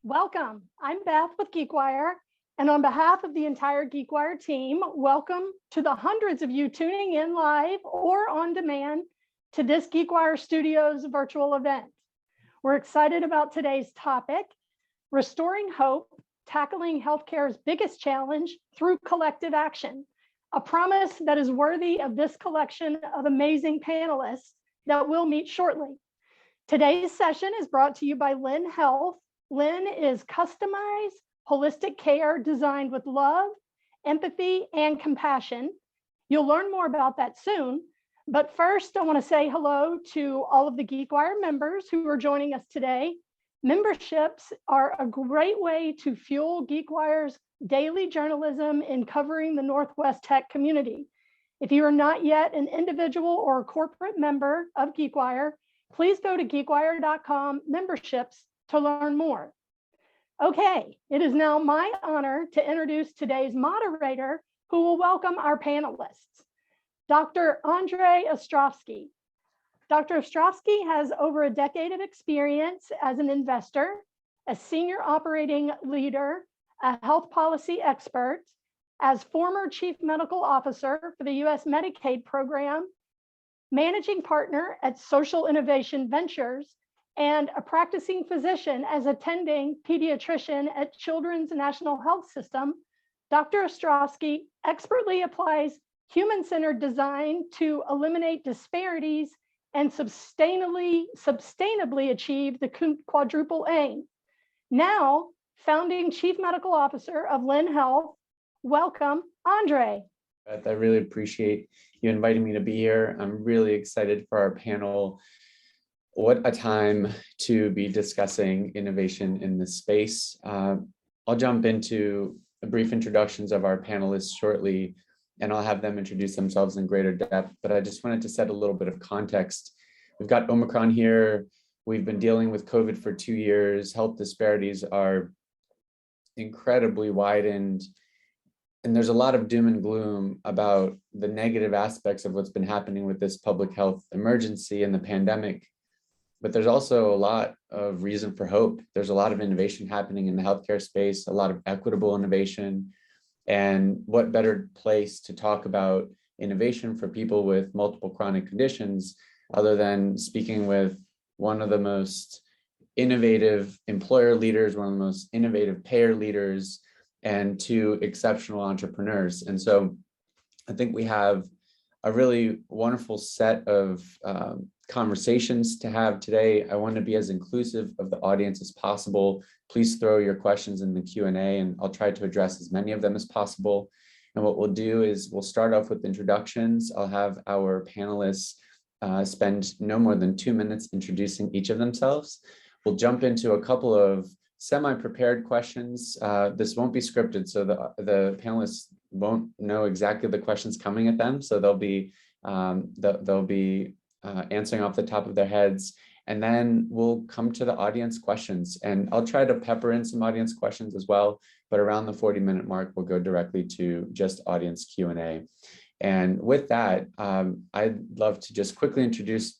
Welcome. I'm Beth with GeekWire, and on behalf of the entire GeekWire team, welcome to the hundreds of you tuning in live or on demand to this GeekWire Studios virtual event. We're excited about today's topic, Restoring Hope, Tackling Healthcare's Biggest Challenge Through Collective Action, a promise that is worthy of this collection of amazing panelists that we'll meet shortly. Today's session is brought to you by Lyn Health. Lyn is customized, holistic care designed with love, empathy, and compassion. You'll learn more about that soon. But first, I want to say hello to all of the GeekWire members who are joining us today. Memberships are a great way to fuel GeekWire's daily journalism in covering the Northwest tech community. If you are not yet an individual or a corporate member of GeekWire, please go to geekwire.com memberships to learn more. Okay, it is now my honor to introduce today's moderator, who will welcome our panelists. Dr. Andrey Ostrovsky. Dr. Ostrovsky has over a decade of experience as an investor, a senior operating leader, a health policy expert, as former chief medical officer for the U.S. Medicaid program, managing partner at Social Innovation Ventures, and a practicing physician as attending pediatrician at Children's National Health System. Dr. Ostrovsky expertly applies human-centered design to eliminate disparities and sustainably achieve the quadruple aim. Now, founding chief medical officer of Lyn Health, welcome, Andrey. I really appreciate you inviting me to be here. I'm really excited for our panel. What a time to be discussing innovation in this space. I'll jump into brief introductions of our panelists shortly, and I'll have them introduce themselves in greater depth, but I just wanted to set a little bit of context. We've got Omicron here. We've been dealing with COVID for 2 years. Health disparities are incredibly widened, and there's a lot of doom and gloom about the negative aspects of what's been happening with this public health emergency and the pandemic. But there's also a lot of reason for hope. There's a lot of innovation happening in the healthcare space, a lot of equitable innovation. And what better place to talk about innovation for people with multiple chronic conditions other than speaking with one of the most innovative employer leaders, one of the most innovative payer leaders, and 2 exceptional entrepreneurs. And so I think we have a really wonderful set of conversations to have today. I want to be as inclusive of the audience as possible. Please throw your questions in the Q&A and I'll try to address as many of them as possible. And what we'll do is we'll start off with introductions. I'll have our panelists spend no more than 2 minutes introducing each of themselves. We'll jump into a couple of semi-prepared questions. This won't be scripted, so the panelists won't know exactly the questions coming at them. So they'll be answering off the top of their heads, and then we'll come to the audience questions. And I'll try to pepper in some audience questions as well, but around the 40-minute mark, we'll go directly to just audience Q&A. And with that, I'd love to just quickly introduce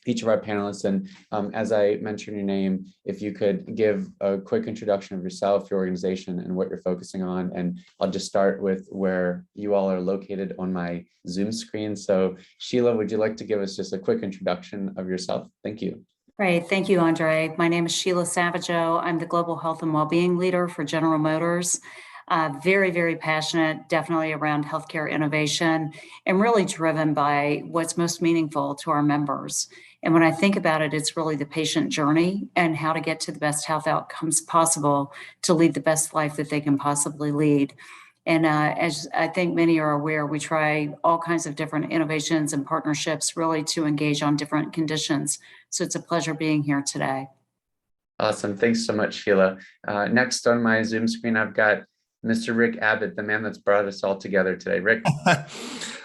each of our panelists. And as I mentioned your name, if you could give a quick introduction of yourself, your organization, and what you're focusing on. And I'll just start with where you all are located on my Zoom screen. So Sheila, would you like to give us just a quick introduction of yourself? Thank you. Great. Thank you, Andrey. My name is Sheila Savageo. I'm the Global Health and Wellbeing Leader for General Motors. Very, very passionate, definitely around healthcare innovation, and really driven by what's most meaningful to our members. And when I think about it, it's really the patient journey and how to get to the best health outcomes possible to lead the best life that they can possibly lead. And as I think many are aware, we try all kinds of different innovations and partnerships really to engage on different conditions. So it's a pleasure being here today. Awesome. Thanks so much, Sheila. Next on my Zoom screen, I've got Mr. Rick Abbott, the man that's brought us all together today. Rick.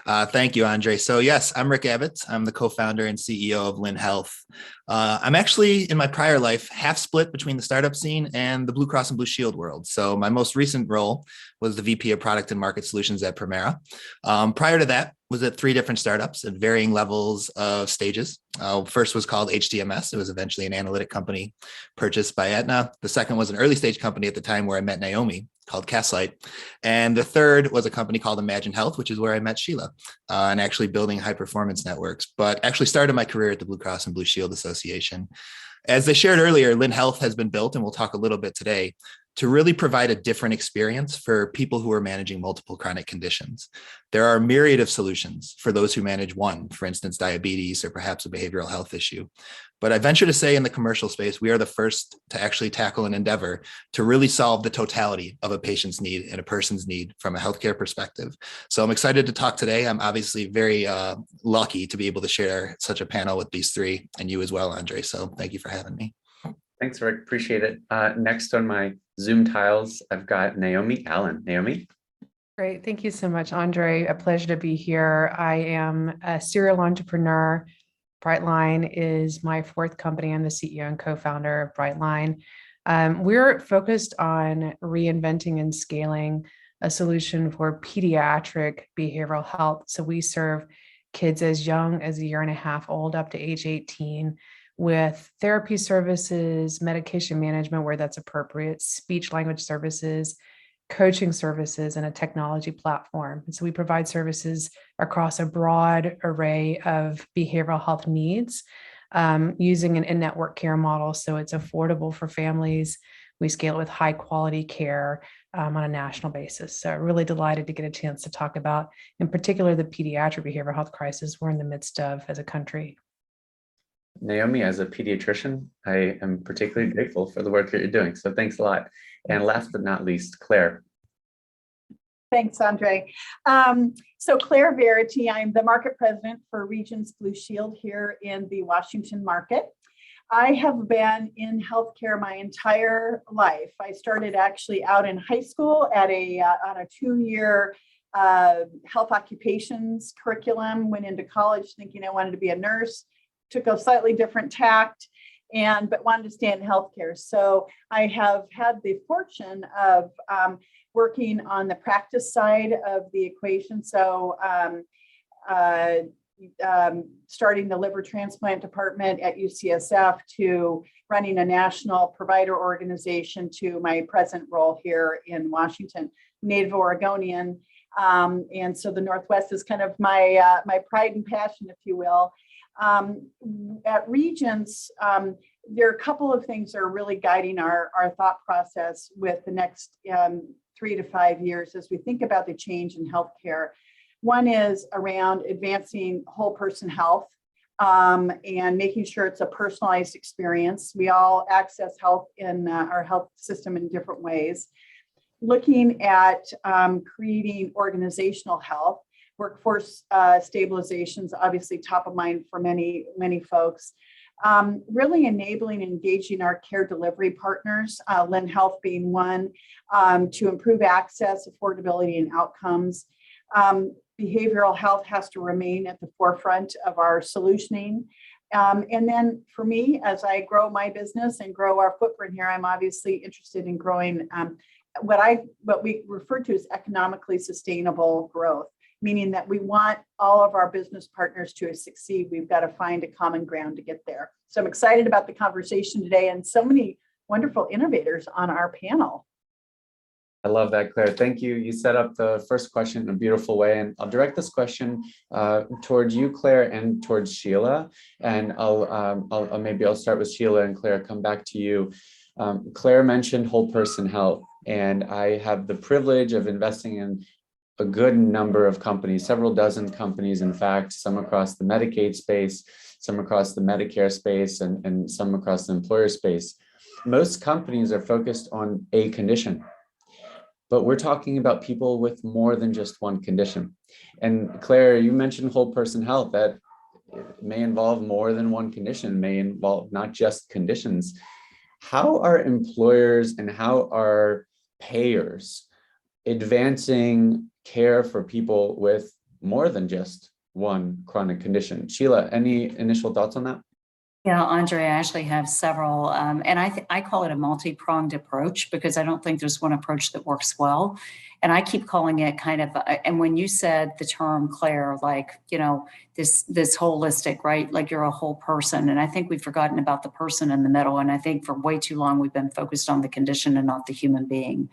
Thank you, Andrey. So yes, I'm Rick Abbott. I'm the co-founder and CEO of Lyn Health. I'm actually, in my prior life, half split between the startup scene and the Blue Cross and Blue Shield world. So my most recent role was the VP of Product and Market Solutions at Premera. Prior to that, was at 3 different startups at varying levels of stages. First was called HDMS. It was eventually an analytic company purchased by Aetna. The second was an early stage company at the time where I met Naomi, called Castlight. And the third was a company called Imagine Health, which is where I met Sheila, and actually building high performance networks, but actually started my career at the Blue Cross and Blue Shield Association. As I shared earlier, Lyn Health has been built, and we'll talk a little bit today, to really provide a different experience for people who are managing multiple chronic conditions. There are a myriad of solutions for those who manage one, for instance, diabetes or perhaps a behavioral health issue. But I venture to say in the commercial space, we are the first to actually tackle an endeavor to really solve the totality of a patient's need and a person's need from a healthcare perspective. So I'm excited to talk today. I'm obviously very lucky to be able to share such a panel with these 3 and you as well, Andrey. So thank you for having me. Thanks, Rick. Appreciate it. Next on my Zoom tiles, I've got Naomi Allen. Naomi? Great. Thank you so much, Andrey. A pleasure to be here. I am a serial entrepreneur. Brightline is my 4th company. I'm the CEO and co-founder of Brightline. We're focused on reinventing and scaling a solution for pediatric behavioral health. So we serve kids as young as 1.5 years old up to age 18 with therapy services, medication management where that's appropriate, speech language services, coaching services, and a technology platform. And so we provide services across a broad array of behavioral health needs using an in-network care model so it's affordable for families. We scale it with high quality care on a national basis. So really delighted to get a chance to talk about, in particular, the pediatric behavioral health crisis we're in the midst of as a country. Naomi, as a pediatrician, I am particularly grateful for the work that you're doing. So thanks a lot. And last but not least, Claire. Thanks, Andrey. So Claire Verity, I'm the market president for Regions Blue Shield here in the Washington market. I have been in healthcare my entire life. I started actually out in high school at on a 2-year health occupations curriculum, went into college thinking I wanted to be a nurse, took a slightly different tact, but wanted to stay in healthcare. So I have had the fortune of working on the practice side of the equation. So starting the liver transplant department at UCSF to running a national provider organization to my present role here in Washington, native Oregonian. And so the Northwest is kind of my pride and passion, if you will. At Regions, there are a couple of things that are really guiding our thought process with the next 3 to 5 years as we think about the change in healthcare. One is around advancing whole person health and making sure it's a personalized experience. We all access health in our health system in different ways. Looking at creating organizational health. Workforce stabilization is obviously top of mind for many, many folks. Really enabling and engaging our care delivery partners, Lyn Health being one, to improve access, affordability, and outcomes. Behavioral health has to remain at the forefront of our solutioning. And then for me, as I grow my business and grow our footprint here, I'm obviously interested in growing what we refer to as economically sustainable growth, meaning that we want all of our business partners to succeed. We've got to find a common ground to get there. So I'm excited about the conversation today and so many wonderful innovators on our panel. I love that, Claire. Thank you. You set up the first question in a beautiful way, and I'll direct this question towards you, Claire, and towards Sheila. And I'll start with Sheila, and Claire, come back to you. Claire mentioned whole person health, and I have the privilege of investing in a good number of companies, several dozen companies, in fact, some across the Medicaid space, some across the Medicare space, and some across the employer space. Most companies are focused on a condition, but we're talking about people with more than just one condition. And Claire, you mentioned whole person health. That may involve more than one condition, may involve not just conditions. How are employers and how are payers advancing care for people with more than just one chronic condition. Sheila, any initial thoughts on that? Yeah, Andre, I actually have several, and I call it a multi-pronged approach because I don't think there's one approach that works well. And I keep calling it kind of, and when you said the term, Claire, like, this holistic, right? Like you're a whole person. And I think we've forgotten about the person in the middle. And I think for way too long, we've been focused on the condition and not the human being.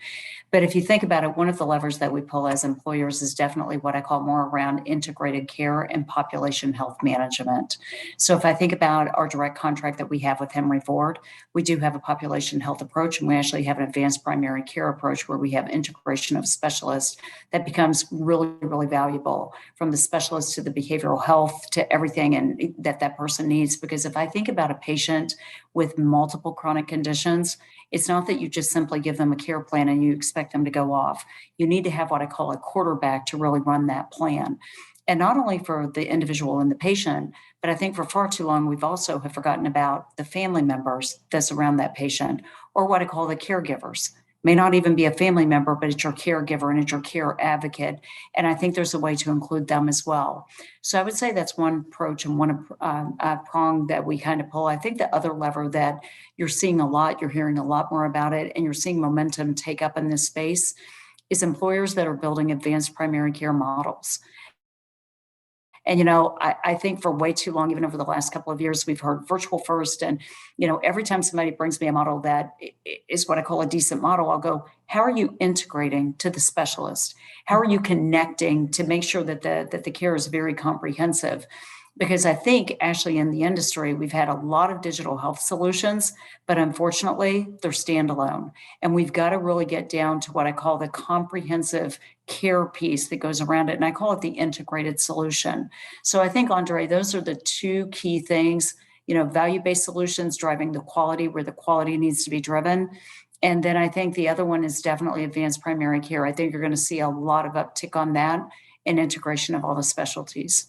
But if you think about it, one of the levers that we pull as employers is definitely what I call more around integrated care and population health management. So if I think about our direct contract that we have with Henry Ford, we do have a population health approach, and we actually have an advanced primary care approach where we have integration of specialists that becomes really, really valuable, from the specialist to the behavioral health to everything and that person needs. Because if I think about a patient with multiple chronic conditions, it's not that you just simply give them a care plan and you expect them to go off. You need to have what I call a quarterback to really run that plan. And not only for the individual and the patient, but I think for far too long, we've also have forgotten about the family members that surround that patient, or what I call the caregivers. May not even be a family member, but it's your caregiver and it's your care advocate. And I think there's a way to include them as well. So I would say that's one approach and one prong that we kind of pull. I think the other lever that you're seeing a lot, you're hearing a lot more about it, and you're seeing momentum take up in this space is employers that are building advanced primary care models. And, I think for way too long, even over the last couple of years, we've heard virtual first. And, every time somebody brings me a model that is what I call a decent model, I'll go, how are you integrating to the specialist? How are you connecting to make sure that the care is very comprehensive? Because I think actually in the industry, we've had a lot of digital health solutions, but unfortunately they're standalone. And we've got to really get down to what I call the comprehensive care piece that goes around it. And I call it the integrated solution. So I think, Andre, those are the two key things, value-based solutions driving the quality where the quality needs to be driven. And then I think the other one is definitely advanced primary care. I think you're going to see a lot of uptick on that and integration of all the specialties.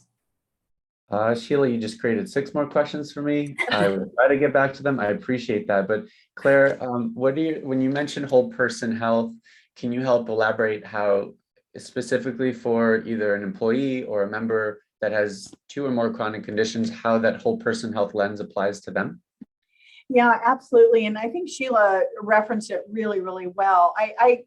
Sheila, you just created 6 more questions for me. I will try to get back to them. I appreciate that. But Claire, when you mentioned whole person health, can you help elaborate how specifically for either an employee or a member that has 2 or more chronic conditions, how that whole person health lens applies to them? Yeah, absolutely. And I think Sheila referenced it really, really well. I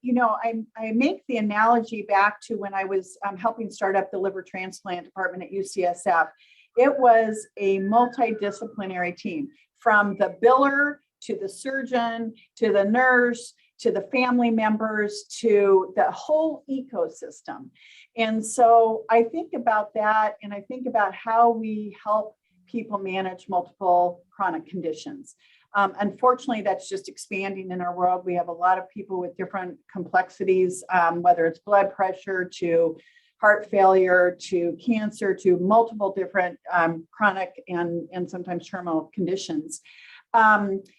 make the analogy back to when I was helping start up the liver transplant department at UCSF. It was a multidisciplinary team, from the biller to the surgeon, to the nurse, to the family members, to the whole ecosystem. And so I think about that, and I think about how we help people manage multiple chronic conditions. Unfortunately, that's just expanding in our world. We have a lot of people with different complexities, whether it's blood pressure to heart failure to cancer to multiple different chronic and sometimes terminal conditions.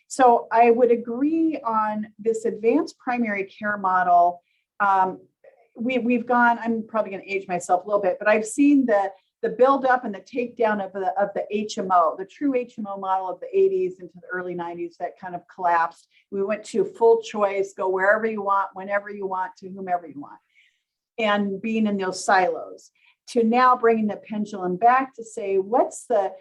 So I would agree on this advanced primary care model. We've gone, I'm probably going to age myself a little bit, but I've seen the buildup and the takedown of the HMO, the true HMO model of the 80s into the early 90s that kind of collapsed. We went to full choice, go wherever you want, whenever you want, to whomever you want, and being in those silos, to now bringing the pendulum back to say, what's the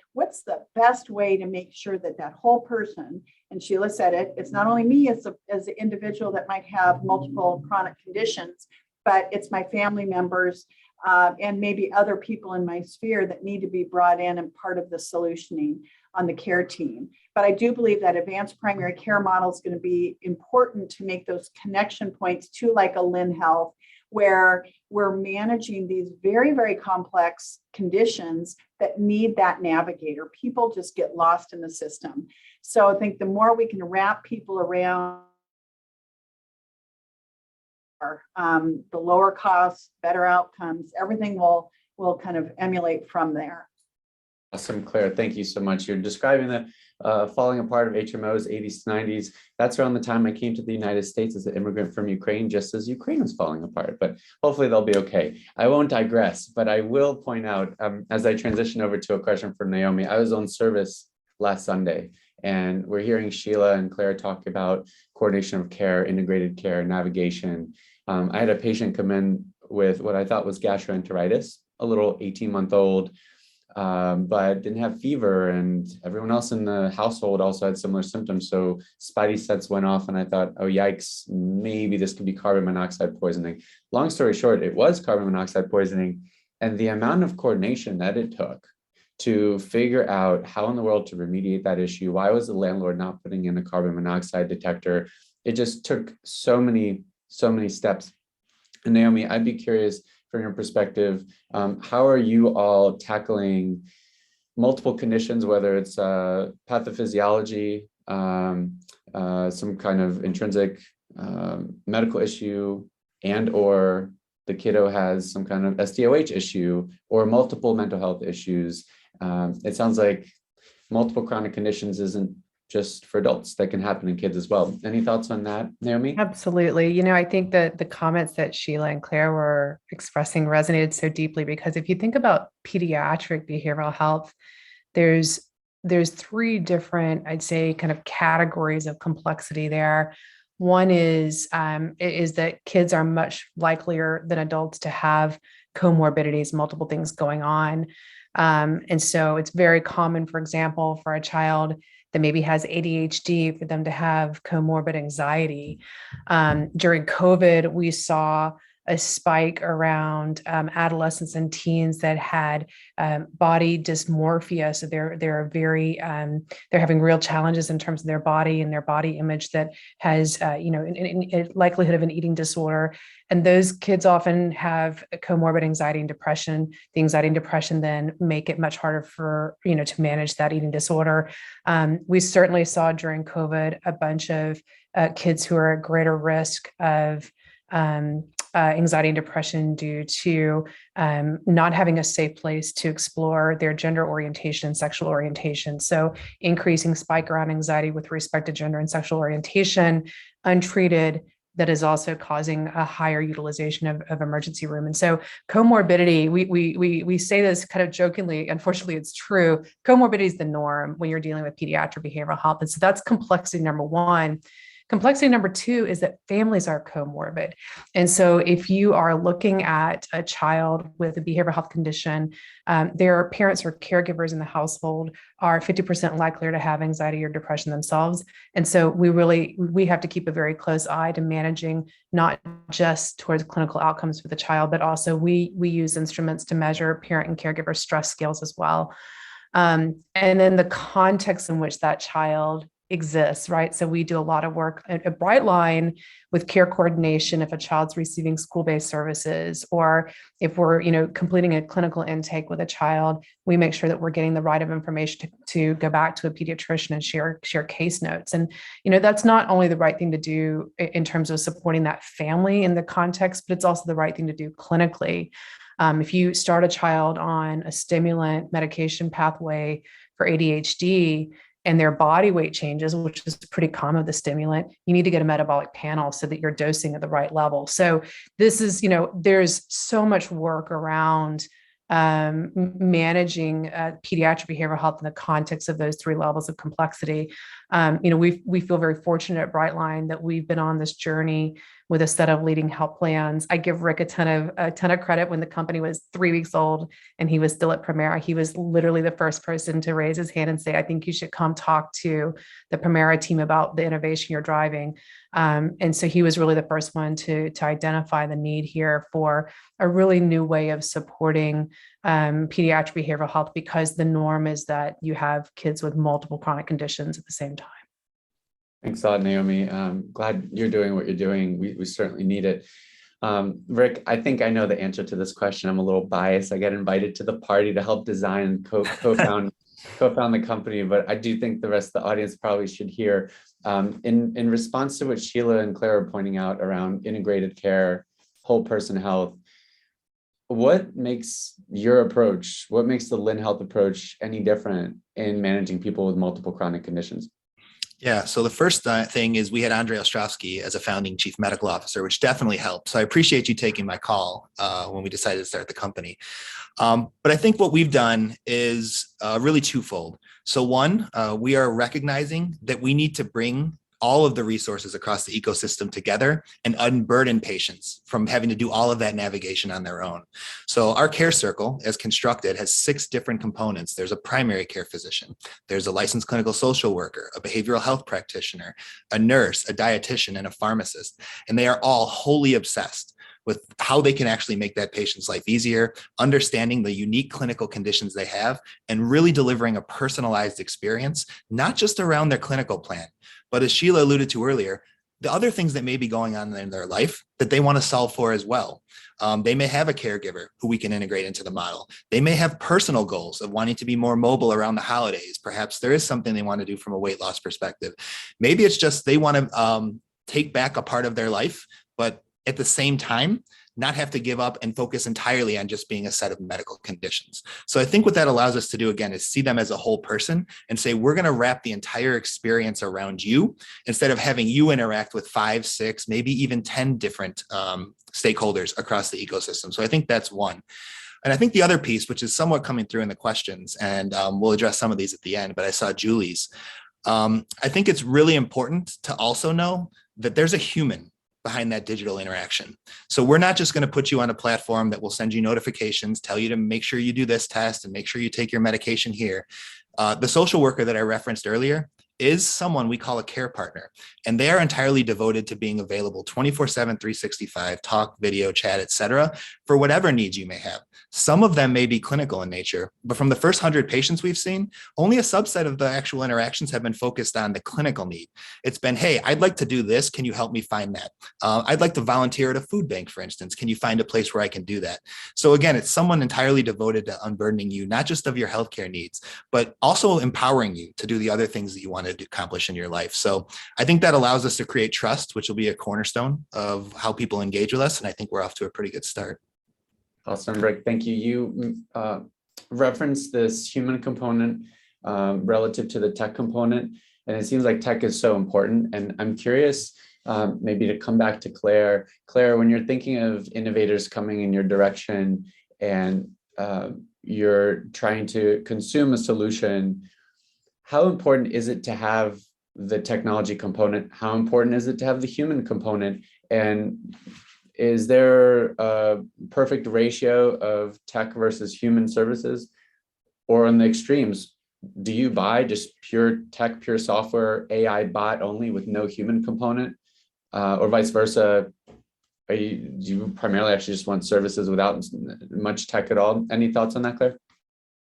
best way to make sure that whole person, and Sheila said it, it's not only me as an individual that might have multiple chronic conditions, but it's my family members, and maybe other people in my sphere that need to be brought in and part of the solutioning on the care team. But I do believe that advanced primary care model is going to be important to make those connection points to like a Lyn Health, where we're managing these very, very complex conditions that need that navigator. People just get lost in the system. So I think the more we can wrap people around the lower costs, better outcomes, everything will kind of emulate from there. Awesome, Claire. Thank you so much. You're describing the falling apart of HMOs, 80s to 90s. That's around the time I came to the United States as an immigrant from Ukraine, just as Ukraine was falling apart. But hopefully they'll be okay. I won't digress, but I will point out, as I transition over to a question from Naomi, I was on service last Sunday, and we're hearing Sheila and Claire talk about coordination of care, integrated care, navigation. I had a patient come in with what I thought was gastroenteritis, a little 18-month-old, but didn't have fever, and everyone else in the household also had similar symptoms. So spidey sense went off, and I thought, oh, yikes, maybe this could be carbon monoxide poisoning. Long story short, it was carbon monoxide poisoning, and the amount of coordination that it took to figure out how in the world to remediate that issue. Why was the landlord not putting in a carbon monoxide detector? It just took so many steps. And Naomi, I'd be curious from your perspective, how are you all tackling multiple conditions, whether it's pathophysiology, some kind of intrinsic medical issue, and or the kiddo has some kind of SDOH issue or multiple mental health issues. It sounds like multiple chronic conditions isn't just for adults, that can happen in kids as well. Any thoughts on that, Naomi? Absolutely. I think that the comments that Sheila and Claire were expressing resonated so deeply, because if you think about pediatric behavioral health, there's three different, I'd say, kind of categories of complexity there. One is that kids are much likelier than adults to have comorbidities, multiple things going on. And so it's very common, for example, for a child that maybe has ADHD, for them to have comorbid anxiety. During COVID, we saw a spike around adolescents and teens that had body dysmorphia. So they're having real challenges in terms of their body and their body image that has a likelihood of an eating disorder. And those kids often have comorbid anxiety and depression. The anxiety and depression then make it much harder for to manage that eating disorder. We certainly saw during COVID a bunch of kids who are at greater risk of anxiety and depression due to not having a safe place to explore their gender orientation and sexual orientation. So increasing spike around anxiety with respect to gender and sexual orientation, untreated, that is also causing a higher utilization of emergency room. And so comorbidity, we say this kind of jokingly, unfortunately it's true, comorbidity is the norm when you're dealing with pediatric behavioral health. And so that's complexity number one. Complexity number two is that families are comorbid. And so if you are looking at a child with a behavioral health condition, their parents or caregivers in the household are 50% likelier to have anxiety or depression themselves. And so we have to keep a very close eye to managing not just towards clinical outcomes for the child, but also we use instruments to measure parent and caregiver stress scales as well. And then the context in which that child exists, right? So we do a lot of work at Brightline with care coordination if a child's receiving school-based services, or if we're completing a clinical intake with a child, we make sure that we're getting the right of information to go back to a pediatrician and share case notes. And that's not only the right thing to do in terms of supporting that family in the context, but it's also the right thing to do clinically. If you start a child on a stimulant medication pathway for ADHD, and their body weight changes, which is pretty common with the stimulant, you need to get a metabolic panel so that you're dosing at the right level. So this is, there's so much work around managing pediatric behavioral health in the context of those three levels of complexity. We feel very fortunate at Brightline that we've been on this journey with a set of leading health plans. I give Rick a ton of credit. When the company was 3 weeks old and he was still at Premera, he was literally the first person to raise his hand and say, I think you should come talk to the Premera team about the innovation you're driving. And so he was really the first one to identify the need here for a really new way of supporting pediatric behavioral health, because the norm is that you have kids with multiple chronic conditions at the same time. Thanks a lot, Naomi. Glad you're doing what you're doing. We certainly need it. Rick, I think I know the answer to this question. I'm a little biased. I got invited to the party to help design and co-found the company, but I do think the rest of the audience probably should hear. In response to what Sheila and Claire are pointing out around integrated care, whole person health, what makes your approach, what makes the Lyn Health approach any different in managing people with multiple chronic conditions? Yeah, so the first thing is we had Andrey Ostrovsky as a founding chief medical officer, which definitely helped. So I appreciate you taking my call when we decided to start the company. But I think what we've done is really twofold. So one, we are recognizing that we need to bring all of the resources across the ecosystem together and unburden patients from having to do all of that navigation on their own. So our care circle, as constructed, has 6 different components. There's a primary care physician, there's a licensed clinical social worker, a behavioral health practitioner, a nurse, a dietitian, and a pharmacist. And they are all wholly obsessed with how they can actually make that patient's life easier, understanding the unique clinical conditions they have, and really delivering a personalized experience, not just around their clinical plan, but as Sheila alluded to earlier, the other things that may be going on in their life that they want to solve for as well. They may have a caregiver who we can integrate into the model. They may have personal goals of wanting to be more mobile around the holidays. Perhaps there is something they want to do from a weight loss perspective. Maybe it's just they want to take back a part of their life, but at the same time, not have to give up and focus entirely on just being a set of medical conditions. So I think what that allows us to do, again, is see them as a whole person and say, we're going to wrap the entire experience around you instead of having you interact with 5, 6, maybe even 10 different stakeholders across the ecosystem. So I think that's one. And I think the other piece, which is somewhat coming through in the questions, and we'll address some of these at the end, but I saw Julie's. I think it's really important to also know that there's a human behind that digital interaction. So we're not just going to put you on a platform that will send you notifications, tell you to make sure you do this test and make sure you take your medication here. The social worker that I referenced earlier is someone we call a care partner, and they are entirely devoted to being available 24/7, 365, talk, video, chat, etc., for whatever needs you may have. Some of them may be clinical in nature, but from the first 100 patients we've seen, only a subset of the actual interactions have been focused on the clinical need. It's been, hey, I'd like to do this. Can you help me find that? I'd like to volunteer at a food bank, for instance. Can you find a place where I can do that? So again, it's someone entirely devoted to unburdening you, not just of your healthcare needs, but also empowering you to do the other things that you want to accomplish in your life. So I think that allows us to create trust, which will be a cornerstone of how people engage with us. And I think we're off to a pretty good start. Awesome, Rick. Thank you. You referenced this human component relative to the tech component, and it seems like tech is so important. And I'm curious, maybe to come back to Claire. Claire, when you're thinking of innovators coming in your direction and you're trying to consume a solution, how important is it to have the technology component? How important is it to have the human component? And is there a perfect ratio of tech versus human services? Or on the extremes, do you buy just pure tech, pure software, AI bot only with no human component? Or vice versa? Do you primarily actually just want services without much tech at all? Any thoughts on that, Claire?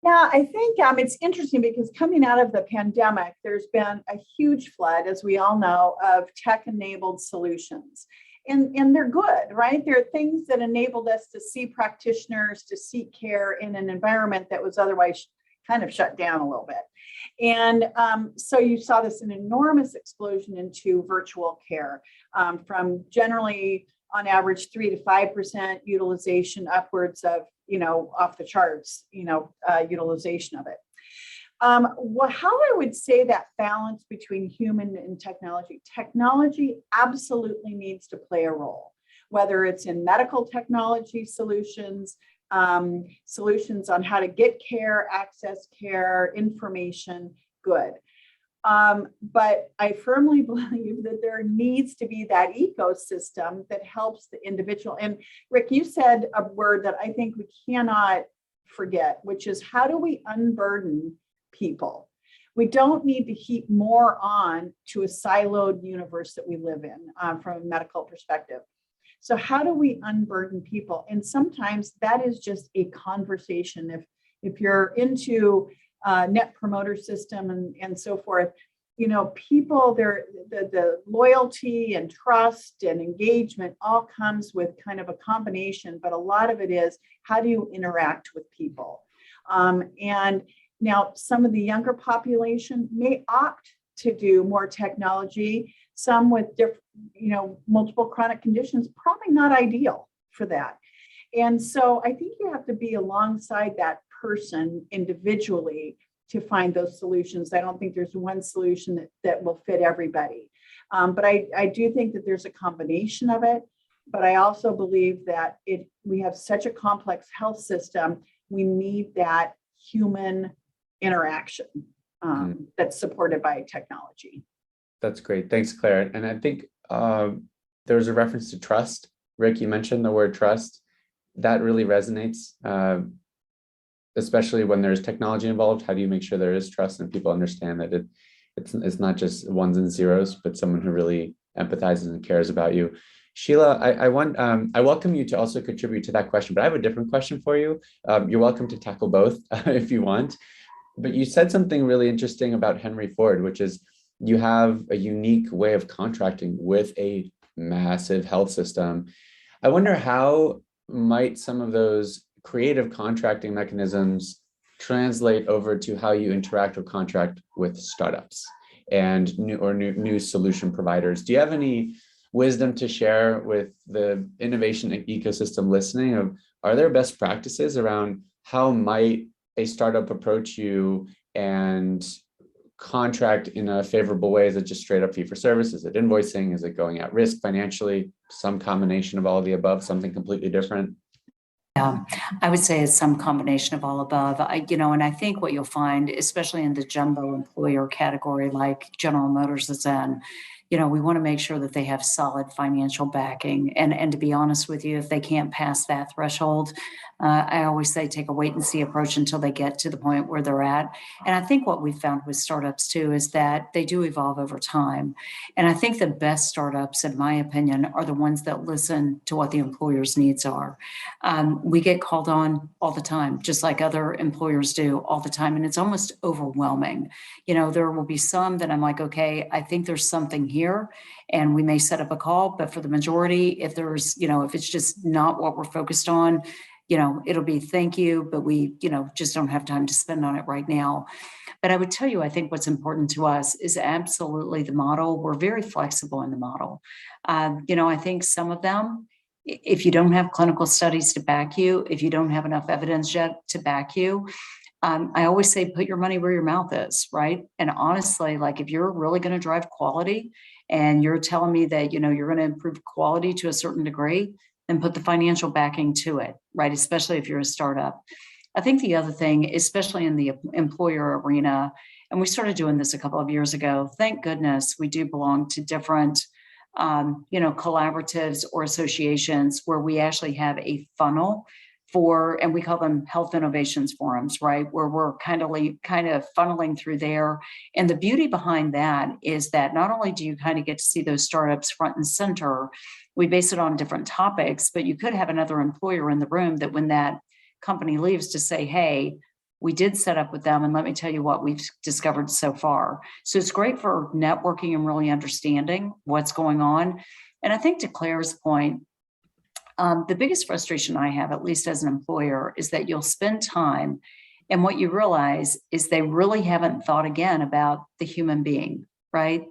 Yeah, I think it's interesting because coming out of the pandemic, there's been a huge flood, as we all know, of tech-enabled solutions. And they're good, right? They're things that enabled us to see practitioners, to seek care in an environment that was otherwise kind of shut down a little bit. And so you saw this an enormous explosion into virtual care from generally on average 3 to 5% utilization upwards of, off the charts, utilization of it. How I would say that balance between human and technology absolutely needs to play a role, whether it's in medical technology solutions, solutions on how to get care, access care, information, good. But I firmly believe that there needs to be that ecosystem that helps the individual. And Rick, you said a word that I think we cannot forget, which is how do we unburden people? We don't need to heap more on to a siloed universe that we live in from a medical perspective. So how do we unburden people? And sometimes that is just a conversation. If you're into net promoter system and so forth, people, the loyalty and trust and engagement all comes with kind of a combination, but a lot of it is how do you interact with people? And now some of the younger population may opt to do more technology, some with different, multiple chronic conditions, probably not ideal for that. And so I think you have to be alongside that person individually to find those solutions. I don't think there's one solution that will fit everybody. But I do think that there's a combination of it. But I also believe that we have such a complex health system, we need that human interaction that's supported by technology. That's great. Thanks, Claire. And I think there was a reference to trust. Rick, you mentioned the word trust. That really resonates, especially when there's technology involved. How do you make sure there is trust and people understand that it's not just ones and zeros, but someone who really empathizes and cares about you? Sheila, I welcome you to also contribute to that question, but I have a different question for you. You're welcome to tackle both if you want. But you said something really interesting about Henry Ford, which is you have a unique way of contracting with a massive health system. I wonder how might some of those creative contracting mechanisms translate over to how you interact or contract with startups and new solution providers. Do you have any wisdom to share with the innovation ecosystem listening of, are there best practices around how might a startup approach you and contract in a favorable way? Is it just straight up fee for service? Is it invoicing? Is it going at risk financially? Some combination of all of the above, something completely different? Yeah, I would say it's some combination of all above. And I think what you'll find, especially in the jumbo employer category, like General Motors is in, we want to make sure that they have solid financial backing. And to be honest with you, if they can't pass that threshold, I always say take a wait and see approach until they get to the point where they're at. And I think what we've found with startups too is that they do evolve over time. And I think the best startups, in my opinion, are the ones that listen to what the employer's needs are. We get called on all the time, just like other employers do all the time. And it's almost overwhelming. There will be some that I'm like, okay, I think there's something here and we may set up a call, but for the majority, if there's, if it's just not what we're focused on, it'll be thank you, but we, just don't have time to spend on it right now. But I would tell you, I think what's important to us is absolutely the model. We're very flexible in the model. I think some of them, if you don't have clinical studies to back you, if you don't have enough evidence yet to back you, I always say, put your money where your mouth is, right? And honestly, like if you're really going to drive quality and you're telling me that, you're going to improve quality to a certain degree, then put the financial backing to it, right? Especially if you're a startup. I think the other thing, especially in the employer arena, and we started doing this a couple of years ago, thank goodness we do belong to different collaboratives or associations where we actually have a funnel and we call them health innovations forums, right? Where we're kind of funneling through there. And the beauty behind that is that not only do you kind of get to see those startups front and center, we base it on different topics, but you could have another employer in the room that when that company leaves to say, hey, we did set up with them and let me tell you what we've discovered so far. So it's great for networking and really understanding what's going on. And I think to Claire's point, the biggest frustration I have, at least as an employer, is that you'll spend time and what you realize is they really haven't thought again about the human being, right?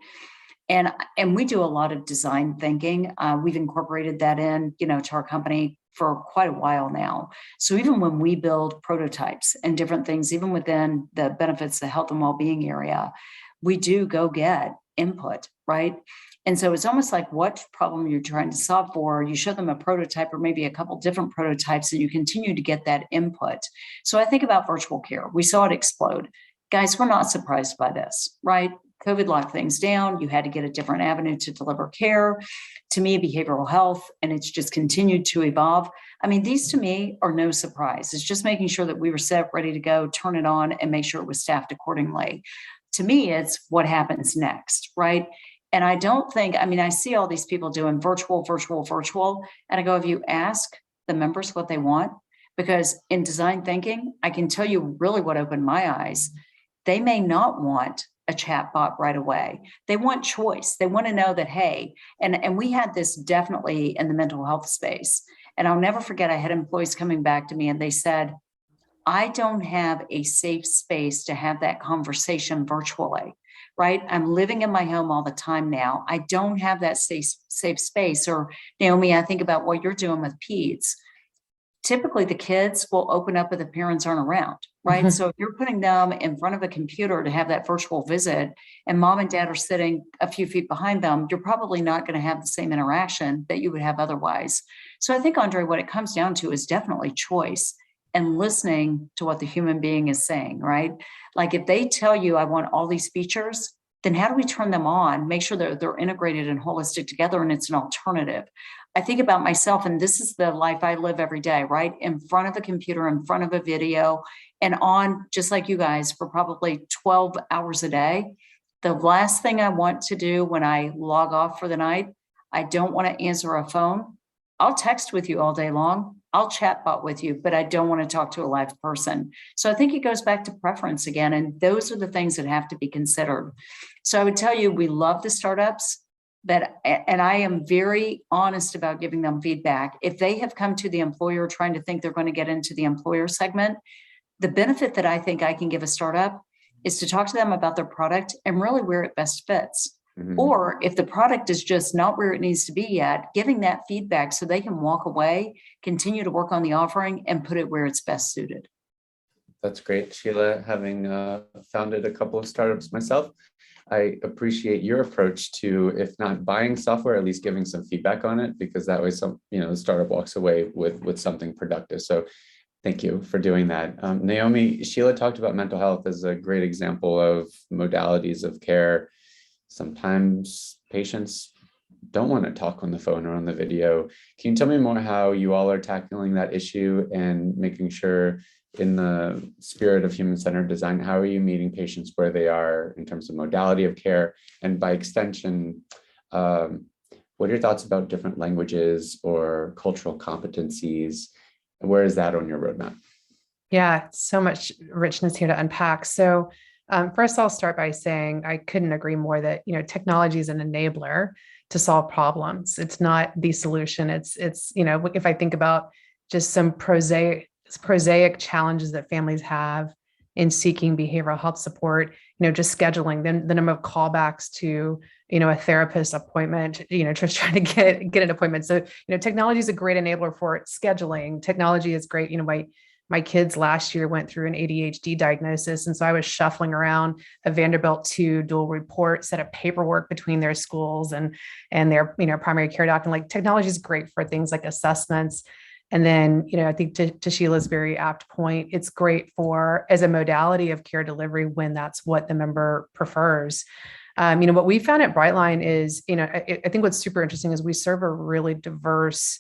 And we do a lot of design thinking. We've incorporated that in, to our company for quite a while now. So even when we build prototypes and different things, even within the benefits, the health and well-being area, we do go get input, right? And so it's almost like what problem you're trying to solve for, you show them a prototype or maybe a couple different prototypes and you continue to get that input. So I think about virtual care. We saw it explode. Guys, we're not surprised by this, right? COVID locked things down. You had to get a different avenue to deliver care. To me, behavioral health, and it's just continued to evolve. I mean, these to me are no surprise. It's just making sure that we were set, ready to go, turn it on, and make sure it was staffed accordingly. To me, it's what happens next, right? And I don't think, I see all these people doing virtual, and I go, have you asked the members what they want? Because in design thinking, I can tell you really what opened my eyes. They may not want a chat bot right away. They want choice. They want to know that, hey, and we had this definitely in the mental health space. And I'll never forget, I had employees coming back to me and they said, I don't have a safe space to have that conversation virtually, right? I'm living in my home all the time now. I don't have that safe space. Or Naomi, I think about what you're doing with peds. Typically the kids will open up if the parents aren't around, right? Mm-hmm. So if you're putting them in front of a computer to have that virtual visit and mom and dad are sitting a few feet behind them, you're probably not going to have the same interaction that you would have otherwise. So I think, Andrey, what it comes down to is definitely choice and listening to what the human being is saying, right? Like if they tell you, I want all these features, then how do we turn them on, make sure that they're integrated and holistic together and it's an alternative? I think about myself, and this is the life I live every day, right? In front of a computer, in front of a video, and on, just like you guys, for probably 12 hours a day. The last thing I want to do when I log off for the night, I don't want to answer a phone. I'll text with you all day long. I'll chatbot with you, but I don't want to talk to a live person. So I think it goes back to preference again. And those are the things that have to be considered. So I would tell you, we love the startups, and I am very honest about giving them feedback. If they have come to the employer trying to think they're going to get into the employer segment, the benefit that I think I can give a startup is to talk to them about their product and really where it best fits. Mhm. Or if the product is just not where it needs to be yet, giving that feedback so they can walk away, continue to work on the offering, and put it where it's best suited. That's great, Sheila. Having founded a couple of startups myself, I appreciate your approach to, if not buying software, at least giving some feedback on it, because that way the startup walks away with something productive. So thank you for doing that. Naomi, Sheila talked about mental health as a great example of modalities of care. Sometimes patients don't want to talk on the phone or on the video. Can you tell me more how you all are tackling that issue and making sure, in the spirit of human-centered design, how are you meeting patients where they are in terms of modality of care? And by extension, what are your thoughts about different languages or cultural competencies? Where is that on your roadmap? Yeah, so much richness here to unpack. So first, I'll start by saying I couldn't agree more that technology is an enabler to solve problems. It's not the solution. It's if I think about just some prosaic challenges that families have in seeking behavioral health support, just scheduling the number of callbacks to a therapist appointment, just trying to get an appointment. So technology is a great enabler for scheduling. Technology is great. My kids last year went through an ADHD diagnosis. And so I was shuffling around a Vanderbilt 2 dual report, set up paperwork between their schools and their, primary care doctor. Like, technology is great for things like assessments. And then, I think to Sheila's very apt point, it's great for as a modality of care delivery when that's what the member prefers. What we found at Brightline is, I think what's super interesting is we serve a really diverse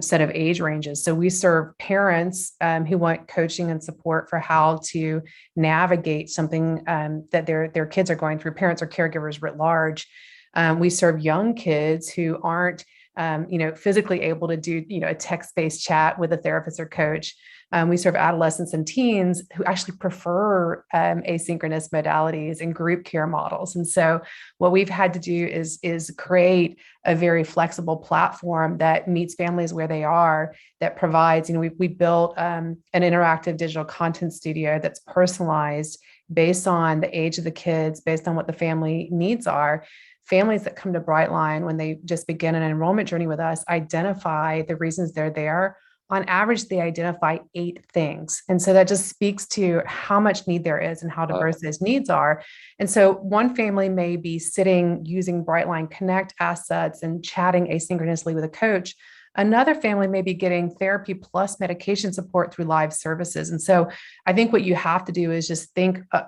set of age ranges. So we serve parents who want coaching and support for how to navigate something that their kids are going through, parents or caregivers writ large. We serve young kids who aren't physically able to do, a text-based chat with a therapist or coach. We serve adolescents and teens who actually prefer asynchronous modalities and group care models. And so what we've had to do is create a very flexible platform that meets families where they are, that provides, we built an interactive digital content studio that's personalized based on the age of the kids, based on what the family needs are. Families that come to Brightline when they just begin an enrollment journey with us identify the reasons they're there. On average, they identify 8 things. And so that just speaks to how much need there is and how diverse those needs are. And so one family may be sitting using Brightline Connect assets and chatting asynchronously with a coach. Another family may be getting therapy plus medication support through live services. And so I think what you have to do is just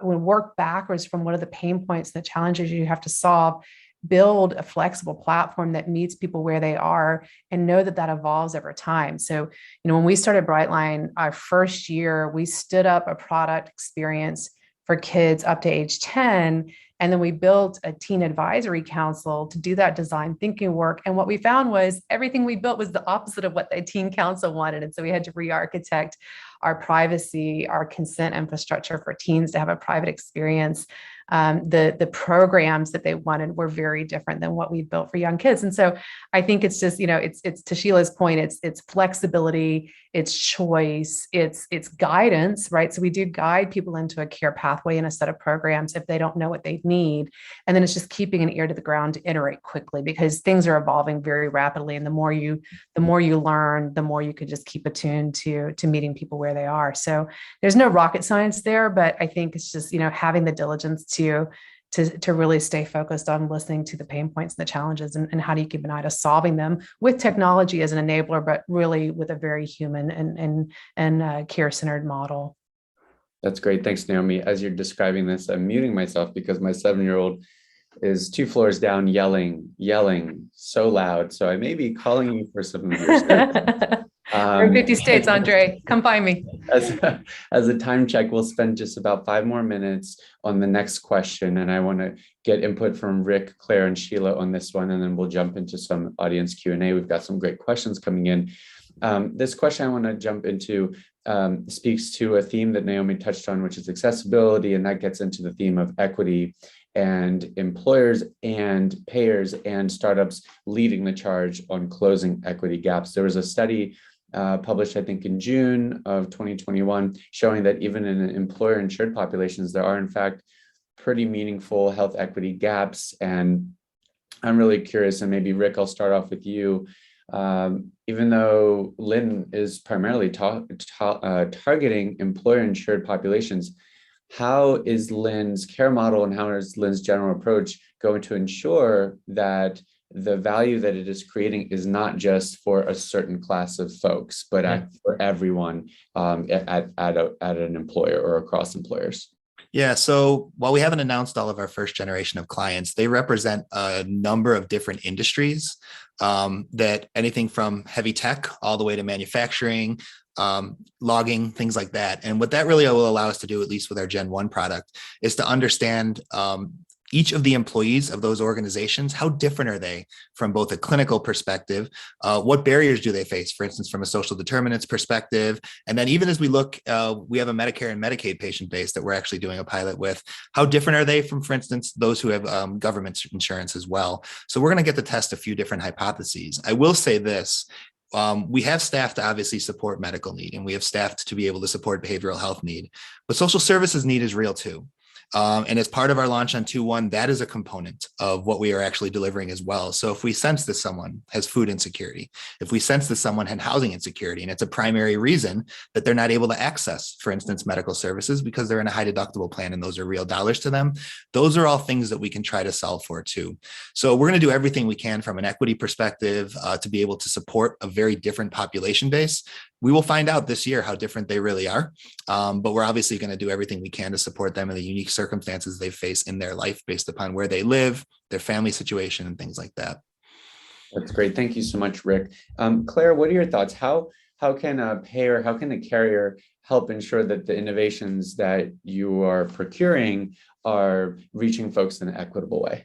work backwards from what are the pain points, the challenges you have to solve, build a flexible platform that meets people where they are, and know that evolves over time. So, when we started Brightline, our first year, we stood up a product experience for kids up to age 10. And then we built a teen advisory council to do that design thinking work. And what we found was everything we built was the opposite of what the teen council wanted. And so we had to re-architect our privacy, our consent infrastructure for teens to have a private experience. The programs that they wanted were very different than what we built for young kids. And so I think it's just, it's to Sheila's point, it's flexibility, it's choice, it's guidance, right? So we do guide people into a care pathway and a set of programs if they don't know what they need. And then it's just keeping an ear to the ground to iterate quickly, because things are evolving very rapidly. And the more you learn, the more you could just keep attuned to meeting people where they are. So there's no rocket science there, but I think it's just, having the diligence to really stay focused on listening to the pain points and the challenges, and how do you keep an eye to solving them with technology as an enabler, but really with a very human and care-centered model. That's great. Thanks, Naomi. As you're describing this, I'm muting myself because my 7-year-old is 2 floors down yelling so loud. So I may be calling you for some of your services. We're in 50 states, Andre. Come find me. As a time check, we'll spend just about 5 more minutes on the next question. And I want to get input from Rick, Claire, and Sheila on this one, and then we'll jump into some audience Q&A. We've got some great questions coming in. This question I want to jump into speaks to a theme that Naomi touched on, which is accessibility, and that gets into the theme of equity and employers and payers and startups leading the charge on closing equity gaps. There was a study published, I think, in June of 2021, showing that even in employer-insured populations, there are, in fact, pretty meaningful health equity gaps. And I'm really curious, and maybe Rick, I'll start off with you. Even though Lynn is primarily targeting employer-insured populations, how is Lynn's care model and how is Lynn's general approach going to ensure that the value that it is creating is not just for a certain class of folks, but for everyone at an employer or across employers? Yeah, so while we haven't announced all of our first generation of clients, they represent a number of different industries that anything from heavy tech all the way to manufacturing, logging, things like that. And what that really will allow us to do, at least with our Gen 1 product, is to understand each of the employees of those organizations. How different are they from both a clinical perspective? What barriers do they face, for instance, from a social determinants perspective? And then even as we look, we have a Medicare and Medicaid patient base that we're actually doing a pilot with. How different are they from, for instance, those who have government insurance as well? So we're going to get to test a few different hypotheses. I will say this. We have staff to obviously support medical need, and we have staff to be able to support behavioral health need, but social services need is real too. And as part of our launch on 2/1, that is a component of what we are actually delivering as well. So if we sense that someone has food insecurity, if we sense that someone had housing insecurity, and it's a primary reason that they're not able to access, for instance, medical services because they're in a high deductible plan and those are real dollars to them, those are all things that we can try to solve for too. So we're going to do everything we can from an equity perspective to be able to support a very different population base. We will find out this year how different they really are, but we're obviously going to do everything we can to support them in the unique circumstances they face in their life based upon where they live, their family situation, and things like that. That's great. Thank you so much, Rick. Claire, what are your thoughts? How can a payer, how can a carrier help ensure that the innovations that you are procuring are reaching folks in an equitable way?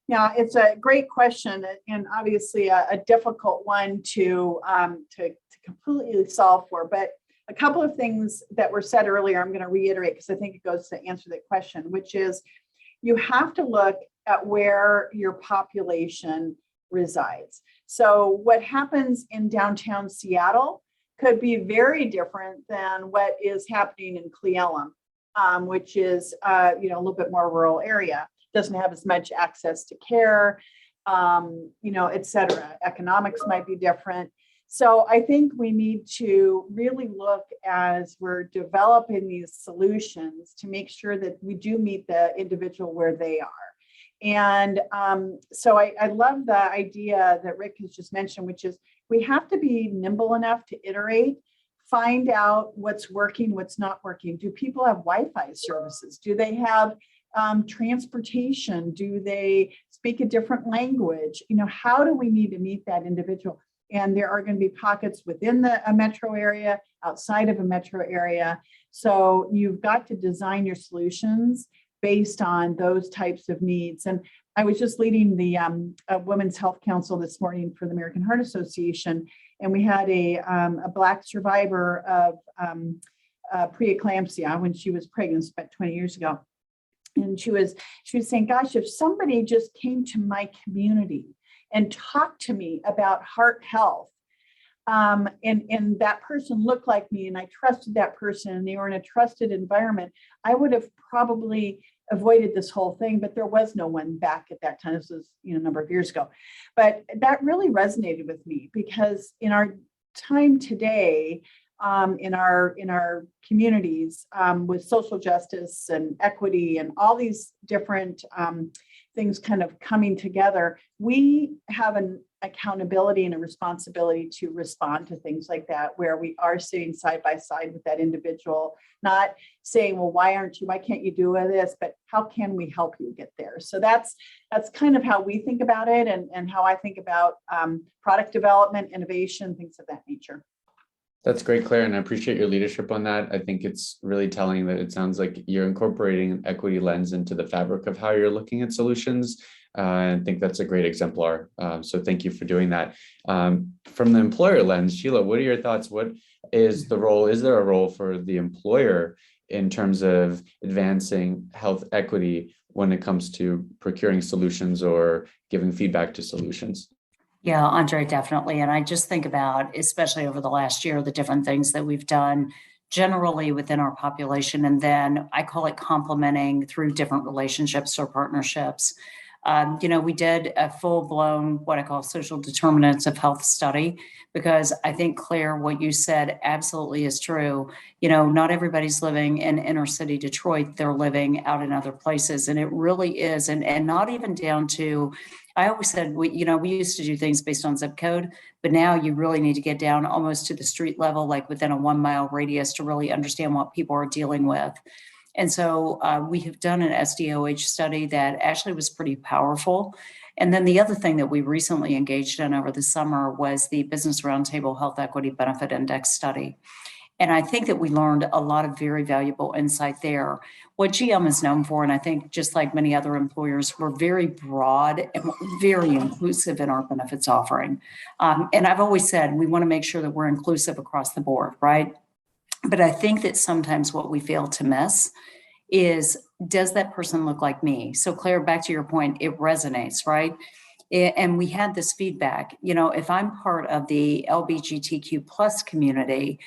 Yeah, it's a great question, and obviously a difficult one to completely solve for. But a couple of things that were said earlier, I'm going to reiterate because I think it goes to answer that question, which is you have to look at where your population resides. So what happens in downtown Seattle could be very different than what is happening in Cle Elum, which is a little bit more rural area. Doesn't have as much access to care, et cetera. Economics might be different. So I think we need to really look as we're developing these solutions to make sure that we do meet the individual where they are. And so I love the idea that Rick has just mentioned, which is we have to be nimble enough to iterate, find out what's working, what's not working. Do people have Wi-Fi services? Do they have transportation? Do they speak a different language? How do we need to meet that individual? And there are going to be pockets within a metro area, outside of a metro area. So you've got to design your solutions based on those types of needs. And I was just leading the Women's Health Council this morning for the American Heart Association, and we had a Black survivor of preeclampsia when she was pregnant about 20 years ago. And she was saying, gosh, if somebody just came to my community and talked to me about heart health, and that person looked like me and I trusted that person and they were in a trusted environment, I would have probably avoided this whole thing, but there was no one back at that time. This was a number of years ago. But that really resonated with me because in our time today, in our communities with social justice and equity and all these different things kind of coming together, we have an accountability and a responsibility to respond to things like that, where we are sitting side by side with that individual, not saying, well, why can't you do this, but how can we help you get there? So that's kind of how we think about it, and how I think about product development, innovation, things of that nature. That's great, Claire, and I appreciate your leadership on that. I think it's really telling that it sounds like you're incorporating an equity lens into the fabric of how you're looking at solutions. I think that's a great exemplar. So thank you for doing that. From the employer lens, Sheila, what are your thoughts? What is the role? Is there a role for the employer in terms of advancing health equity when it comes to procuring solutions or giving feedback to solutions? Yeah, Andre, definitely. And I just think about, especially over the last year, the different things that we've done generally within our population. And then I call it complementing through different relationships or partnerships. We did a full-blown, what I call social determinants of health study, because I think, Claire, what you said absolutely is true. Not everybody's living in inner city Detroit. They're living out in other places. And it really is. And not even down to, I always said, we used to do things based on zip code, but now you really need to get down almost to the street level, like within a 1 mile radius, to really understand what people are dealing with. And so we have done an SDOH study that actually was pretty powerful. And then the other thing that we recently engaged in over the summer was the Business Roundtable Health Equity Benefit Index study. And I think that we learned a lot of very valuable insight there. What GM is known for, and I think just like many other employers, we're very broad and very inclusive in our benefits offering. And I've always said we want to make sure that we're inclusive across the board, right? But I think that sometimes what we fail to miss is, does that person look like me? So Claire, back to your point, it resonates, right? And we had this feedback, if I'm part of the LGBTQ plus community,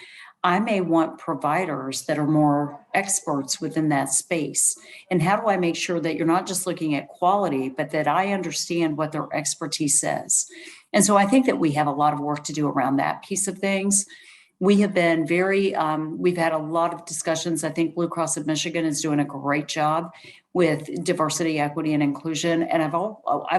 I may want providers that are more experts within that space. And how do I make sure that you're not just looking at quality, but that I understand what their expertise is? And so I think that we have a lot of work to do around that piece of things. We have been we've had a lot of discussions. I think Blue Cross of Michigan is doing a great job with diversity, equity, and inclusion. And I've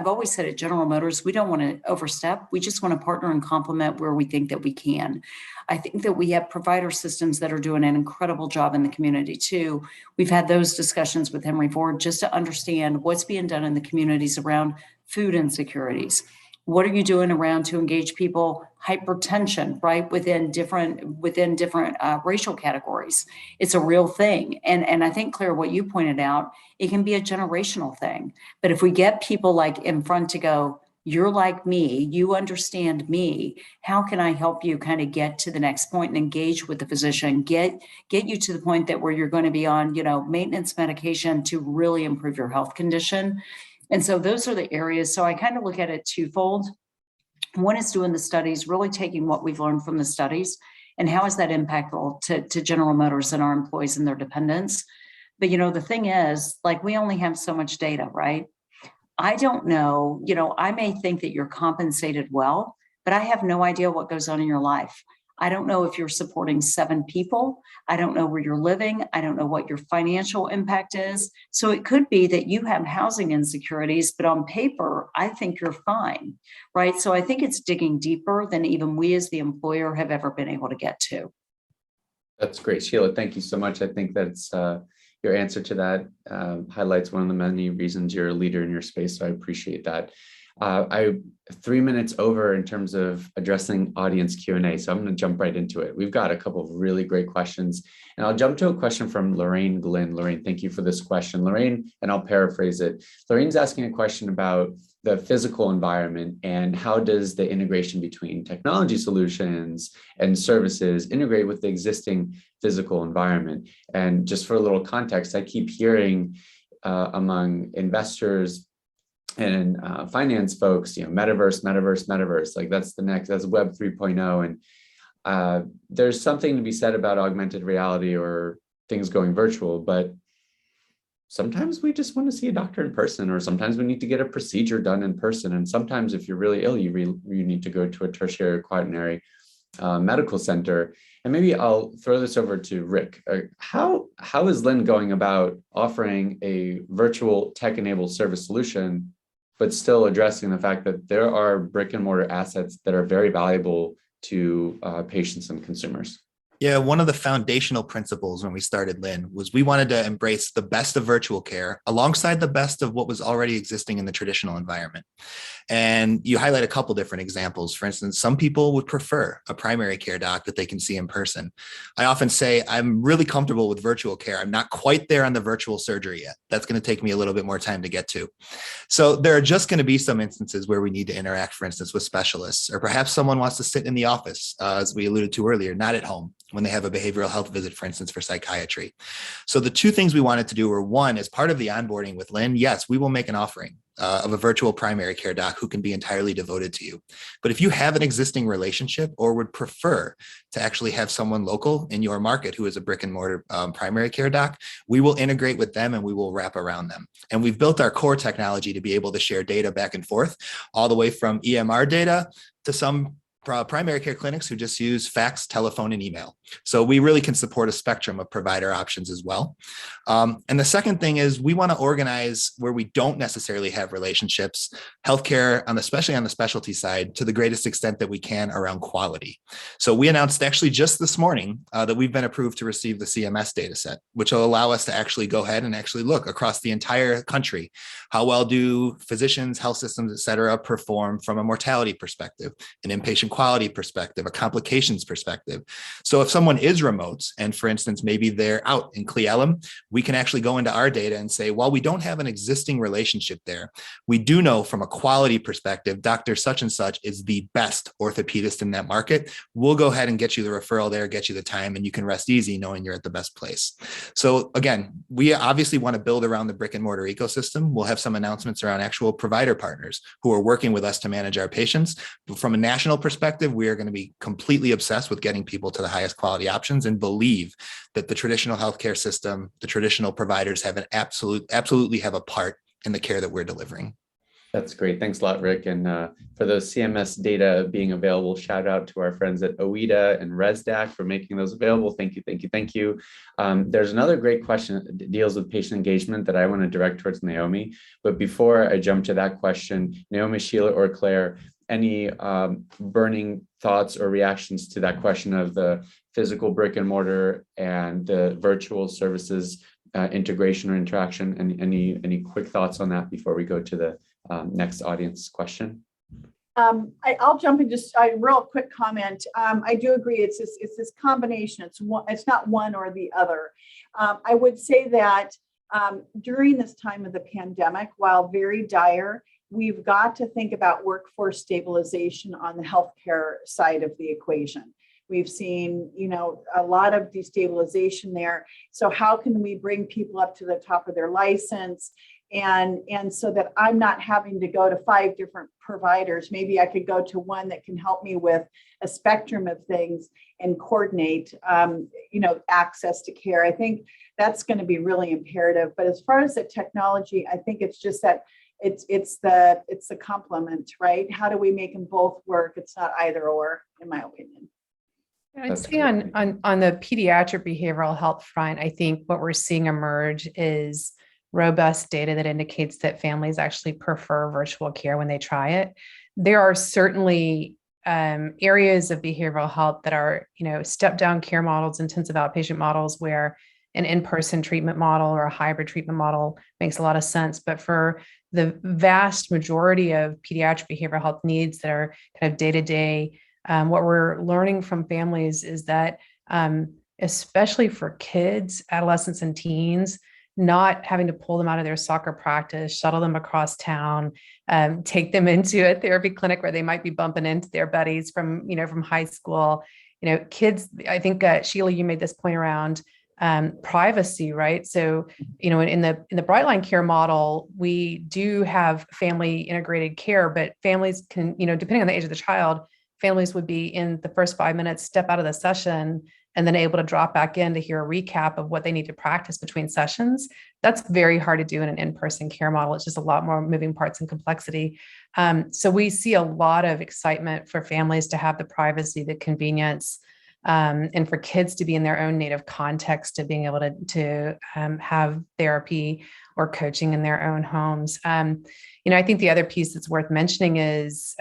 always said at General Motors, we don't want to overstep. We just want to partner and complement where we think that we can. I think that we have provider systems that are doing an incredible job in the community too. We've had those discussions with Henry Ford just to understand what's being done in the communities around food insecurities. What are you doing around to engage people? Hypertension, right? Within different racial categories. It's a real thing. And I think, Claire, what you pointed out, it can be a generational thing. But if we get people like in front to go, you're like me, you understand me, how can I help you kind of get to the next point and engage with the physician, get you to the point that where you're going to be on, maintenance medication to really improve your health condition. And so those are the areas. So I kind of look at it twofold. One is doing the studies, really taking what we've learned from the studies and how is that impactful to General Motors and our employees and their dependents. But, the thing is, like, we only have so much data, right? I don't know, I may think that you're compensated well, but I have no idea what goes on in your life. I don't know if you're supporting 7 people. I don't know where you're living. I don't know what your financial impact is. So it could be that you have housing insecurities, but on paper, I think you're fine, right? So I think it's digging deeper than even we as the employer have ever been able to get to. That's great, Sheila. Thank you so much. I think that's your answer to that highlights one of the many reasons you're a leader in your space. So I appreciate that. I 3 minutes over in terms of addressing audience Q&A, so I'm going to jump right into it. We've got a couple of really great questions, and I'll jump to a question from Lorraine Glynn. Lorraine, thank you for this question. Lorraine, and I'll paraphrase it. Lorraine's asking a question about the physical environment and how does the integration between technology solutions and services integrate with the existing physical environment. And just for a little context, I keep hearing among investors and finance folks, metaverse, like that's Web 3.0. And there's something to be said about augmented reality or things going virtual, but sometimes we just want to see a doctor in person, or sometimes we need to get a procedure done in person. And sometimes if you're really ill, you need to go to a tertiary or quaternary Medical Center. And maybe I'll throw this over to Rick. How is Lynn going about offering a virtual tech-enabled service solution, but still addressing the fact that there are brick and mortar assets that are very valuable to patients and consumers? Yeah, one of the foundational principles when we started Lynn was we wanted to embrace the best of virtual care alongside the best of what was already existing in the traditional environment. And you highlight a couple different examples. For instance, some people would prefer a primary care doc that they can see in person. I often say I'm really comfortable with virtual care. I'm not quite there on the virtual surgery yet. That's going to take me a little bit more time to get to. So there are just going to be some instances where we need to interact, for instance, with specialists, or perhaps someone wants to sit in the office, as we alluded to earlier, not at home, when they have a behavioral health visit, for instance, for psychiatry. So the two things we wanted to do were, one, as part of the onboarding with Lynn, yes, we will make an offering of a virtual primary care doc who can be entirely devoted to you. But if you have an existing relationship or would prefer to actually have someone local in your market who is a brick and mortar primary care doc, we will integrate with them and we will wrap around them. And we've built our core technology to be able to share data back and forth, all the way from EMR data to some primary care clinics who just use fax, telephone, and email. So we really can support a spectrum of provider options as well. And the second thing is we want to organize where we don't necessarily have relationships, healthcare, especially on the specialty side, to the greatest extent that we can around quality. So we announced actually just this morning that we've been approved to receive the CMS data set, which will allow us to actually go ahead and actually look across the entire country. How well do physicians, health systems, et cetera, perform from a mortality perspective, an inpatient quality perspective, a complications perspective. So if someone is remote, and for instance, maybe they're out in Cle Elum, we can actually go into our data and say, while we don't have an existing relationship there, we do know from a quality perspective, Dr. Such and Such is the best orthopedist in that market. We'll go ahead and get you the referral there, get you the time, and you can rest easy knowing you're at the best place. So again, we obviously want to build around the brick and mortar ecosystem. We'll have some announcements around actual provider partners who are working with us to manage our patients. But from a national perspective, we are going to be completely obsessed with getting people to the highest quality options and believe that the traditional healthcare system, the traditional providers have an absolutely have a part in the care that we're delivering. That's great. Thanks a lot, Rick. And for those CMS data being available, shout out to our friends at OIDA and ResDac for making those available. Thank you, thank you, thank you. There's another great question that deals with patient engagement that I want to direct towards Naomi. But before I jump to that question, Naomi, Sheila, or Claire, any burning thoughts or reactions to that question of the physical brick and mortar and the virtual services integration or interaction? And any quick thoughts on that before we go to the next audience question? I'll jump in just a real quick comment. I do agree. It's this combination. It's not one or the other. I would say that during this time of the pandemic, while very dire, we've got to think about workforce stabilization on the healthcare side of the equation. We've seen, a lot of destabilization there. So how can we bring people up to the top of their license? And so that I'm not having to go to 5 different providers. Maybe I could go to one that can help me with a spectrum of things and coordinate, access to care. I think that's going to be really imperative. But as far as the technology, I think it's just that it's the complement, right? How do we make them both work? It's not either or, in my opinion. I'd say on the pediatric behavioral health front, I think what we're seeing emerge is robust data that indicates that families actually prefer virtual care when they try it. There are certainly areas of behavioral health that are, step down care models, intensive outpatient models, where an in-person treatment model or a hybrid treatment model makes a lot of sense. But for the vast majority of pediatric behavioral health needs that are kind of day-to-day, what we're learning from families is that, especially for kids, adolescents, and teens, not having to pull them out of their soccer practice, shuttle them across town, take them into a therapy clinic where they might be bumping into their buddies from high school. Kids, I think, Sheila, you made this point around privacy, right? So, in the Brightline care model, we do have family integrated care, but families can, depending on the age of the child, families would be in the first 5 minutes, step out of the session and then able to drop back in to hear a recap of what they need to practice between sessions. That's very hard to do in an in-person care model. It's just a lot more moving parts and complexity. So we see a lot of excitement for families to have the privacy, the convenience, and for kids to be in their own native context, to being able to have therapy or coaching in their own homes. I think the other piece that's worth mentioning is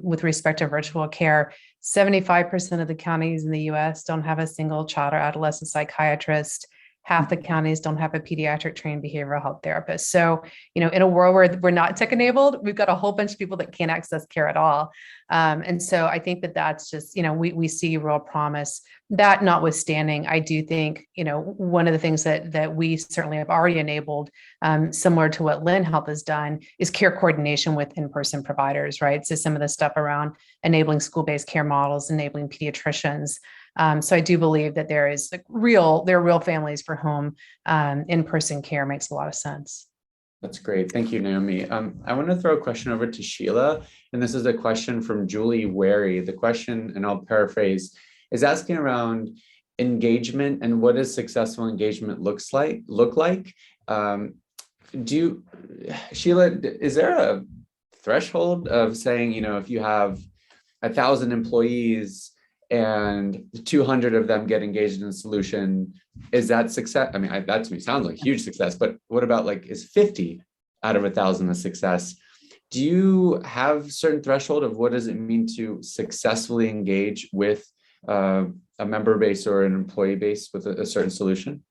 with respect to virtual care, 75% of the counties in the US don't have a single child or adolescent psychiatrist. Half the counties don't have a pediatric trained behavioral health therapist. So, in a world where we're not tech enabled, we've got a whole bunch of people that can't access care at all. And so I think that's just, we see real promise. That notwithstanding, I do think, one of the things that we certainly have already enabled, similar to what Lyn Health has done, is care coordination with in-person providers, right? So some of the stuff around enabling school-based care models, enabling pediatricians. So I do believe that there are real families for whom in-person care makes a lot of sense. That's great. Thank you, Naomi. I want to throw a question over to Sheila, and this is a question from Julie Wary. The question, and I'll paraphrase, is asking around engagement and what does successful engagement look like? Sheila, is there a threshold of saying, if you have 1,000 employees and 200 of them get engaged in a solution, is that success? I mean, that to me sounds like huge success, but what about is 50 out of 1,000 a success? Do you have certain threshold of what does it mean to successfully engage with a member base or an employee base with a certain solution?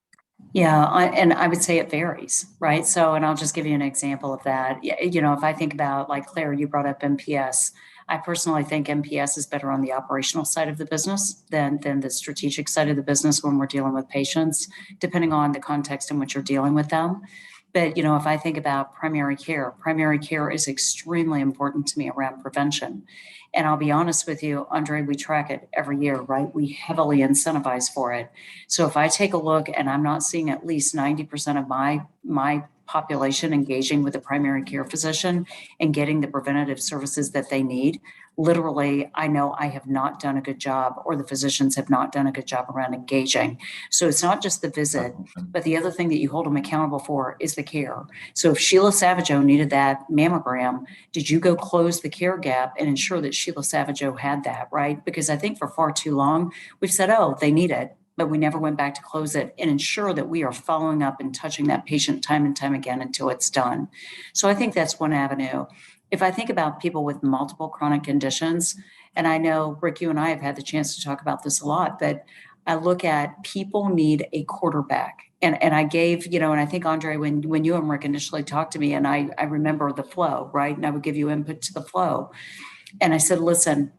Yeah, and I would say it varies, right? So, and I'll just give you an example of that. If I think about, Claire, you brought up MPS. I personally think MPS is better on the operational side of the business than the strategic side of the business when we're dealing with patients, depending on the context in which you're dealing with them. But, if I think about primary care is extremely important to me around prevention. And I'll be honest with you, Andrey, we track it every year, right? We heavily incentivize for it. So if I take a look and I'm not seeing at least 90% of my population engaging with a primary care physician and getting the preventative services that they need, literally, I know I have not done a good job, or the physicians have not done a good job around engaging. So it's not just the visit, but the other thing that you hold them accountable for is the care. So if Sheila Savageo needed that mammogram, did you go close the care gap and ensure that Sheila Savageo had that, right? Because I think for far too long, we've said, oh, they need it, but we never went back to close it and ensure that we are following up and touching that patient time and time again until it's done. So I think that's one avenue. If I think about people with multiple chronic conditions, and I know, Rick, you and I have had the chance to talk about this a lot, but I look at people need a quarterback. And I gave, and I think, Andrey, when you and Rick initially talked to me, and I remember the flow, right? And I would give you input to the flow. And I said, listen,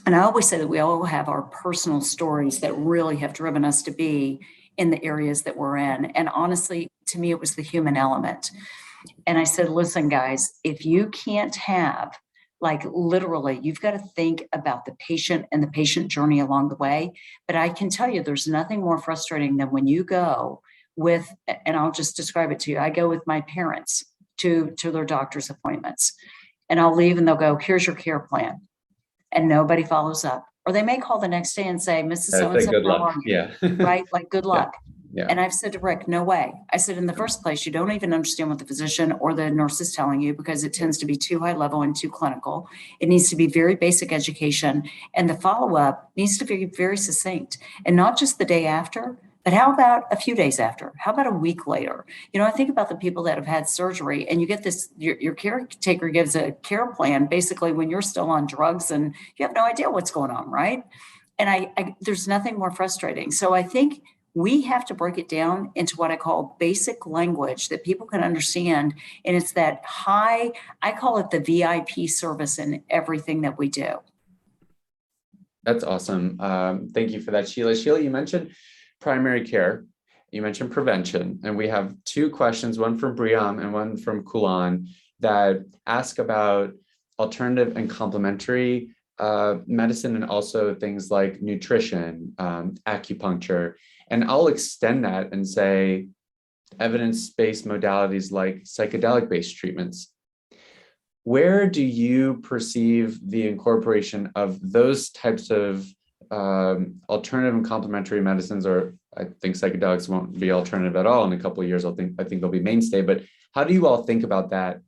and I always say that we all have our personal stories that really have driven us to be in the areas that we're in. And honestly, to me, it was the human element. And I said, listen, guys, if you can't have, literally, you've got to think about the patient and the patient journey along the way. But I can tell you, there's nothing more frustrating than when you go with, and I'll just describe it to you. I go with my parents to their doctor's appointments, and I'll leave and they'll go, here's your care plan. And nobody follows up. Or they may call the next day and say, Mrs. So-and-so, good how luck. are you? Yeah. Right? Good luck. Yeah. And I've said to Rick, no way. I said, in the first place, you don't even understand what the physician or the nurse is telling you, because it tends to be too high level and too clinical. It needs to be very basic education. And the follow-up needs to be very succinct, and not just the day after, but how about a few days after? How about a week later? I think about the people that have had surgery, and you get this, your caretaker gives a care plan basically when you're still on drugs and you have no idea what's going on, right? And I there's nothing more frustrating. So I think we have to break it down into what I call basic language that people can understand. And it's that I call it the VIP service in everything that we do. That's awesome. Thank you for that, Sheila. Sheila, you mentioned primary care, you mentioned prevention, and we have two questions, one from Briam and one from Kulan, that ask about alternative and complementary medicine, and also things like nutrition, acupuncture. And I'll extend that and say evidence-based modalities like psychedelic-based treatments. Where do you perceive the incorporation of those types of alternative and complementary medicines, or I think psychedelics won't be alternative at all in a couple of years. I think they'll be mainstay. But how do you all think about that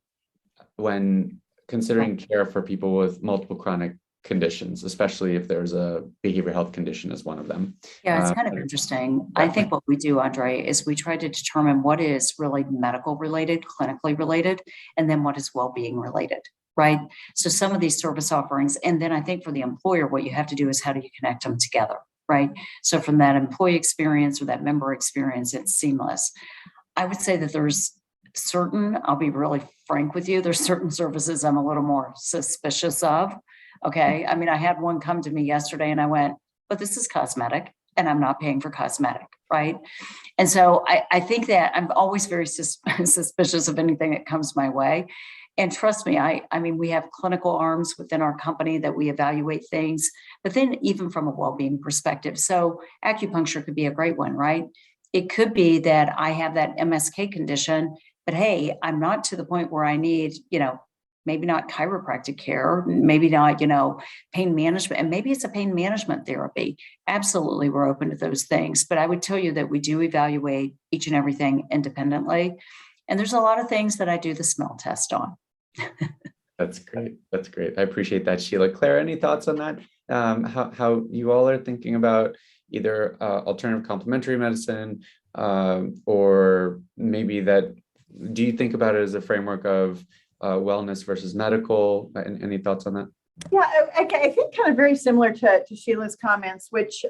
when considering care for people with multiple chronic conditions, especially if there's a behavioral health condition as one of them? Yeah, it's kind of interesting. I think what we do, Andre, is we try to determine what is really medical related, clinically related, and then what is well-being related, right? So some of these service offerings, and then I think for the employer, what you have to do is how do you connect them together, right? So from that employee experience or that member experience, it's seamless. I would say that there's certain, I'll be really frank with you, there's certain services I'm a little more suspicious of. Okay. I mean, I had one come to me yesterday and I went, but this is cosmetic and I'm not paying for cosmetic. Right. And so I think that I'm always very suspicious of anything that comes my way. And trust me, I mean, we have clinical arms within our company that we evaluate things, but then even from a well-being perspective. So acupuncture could be a great one, right? It could be that I have that MSK condition, but hey, I'm not to the point where I need, maybe not chiropractic care, maybe not, pain management, and maybe it's a pain management therapy. Absolutely, we're open to those things. But I would tell you that we do evaluate each and everything independently. And there's a lot of things that I do the smell test on. That's great. That's great. I appreciate that, Sheila. Claire, any thoughts on that? How you all are thinking about either alternative complementary medicine or maybe that, do you think about it as a framework of wellness versus medical? Any thoughts on that? Yeah, I think kind of very similar to Sheila's comments, which,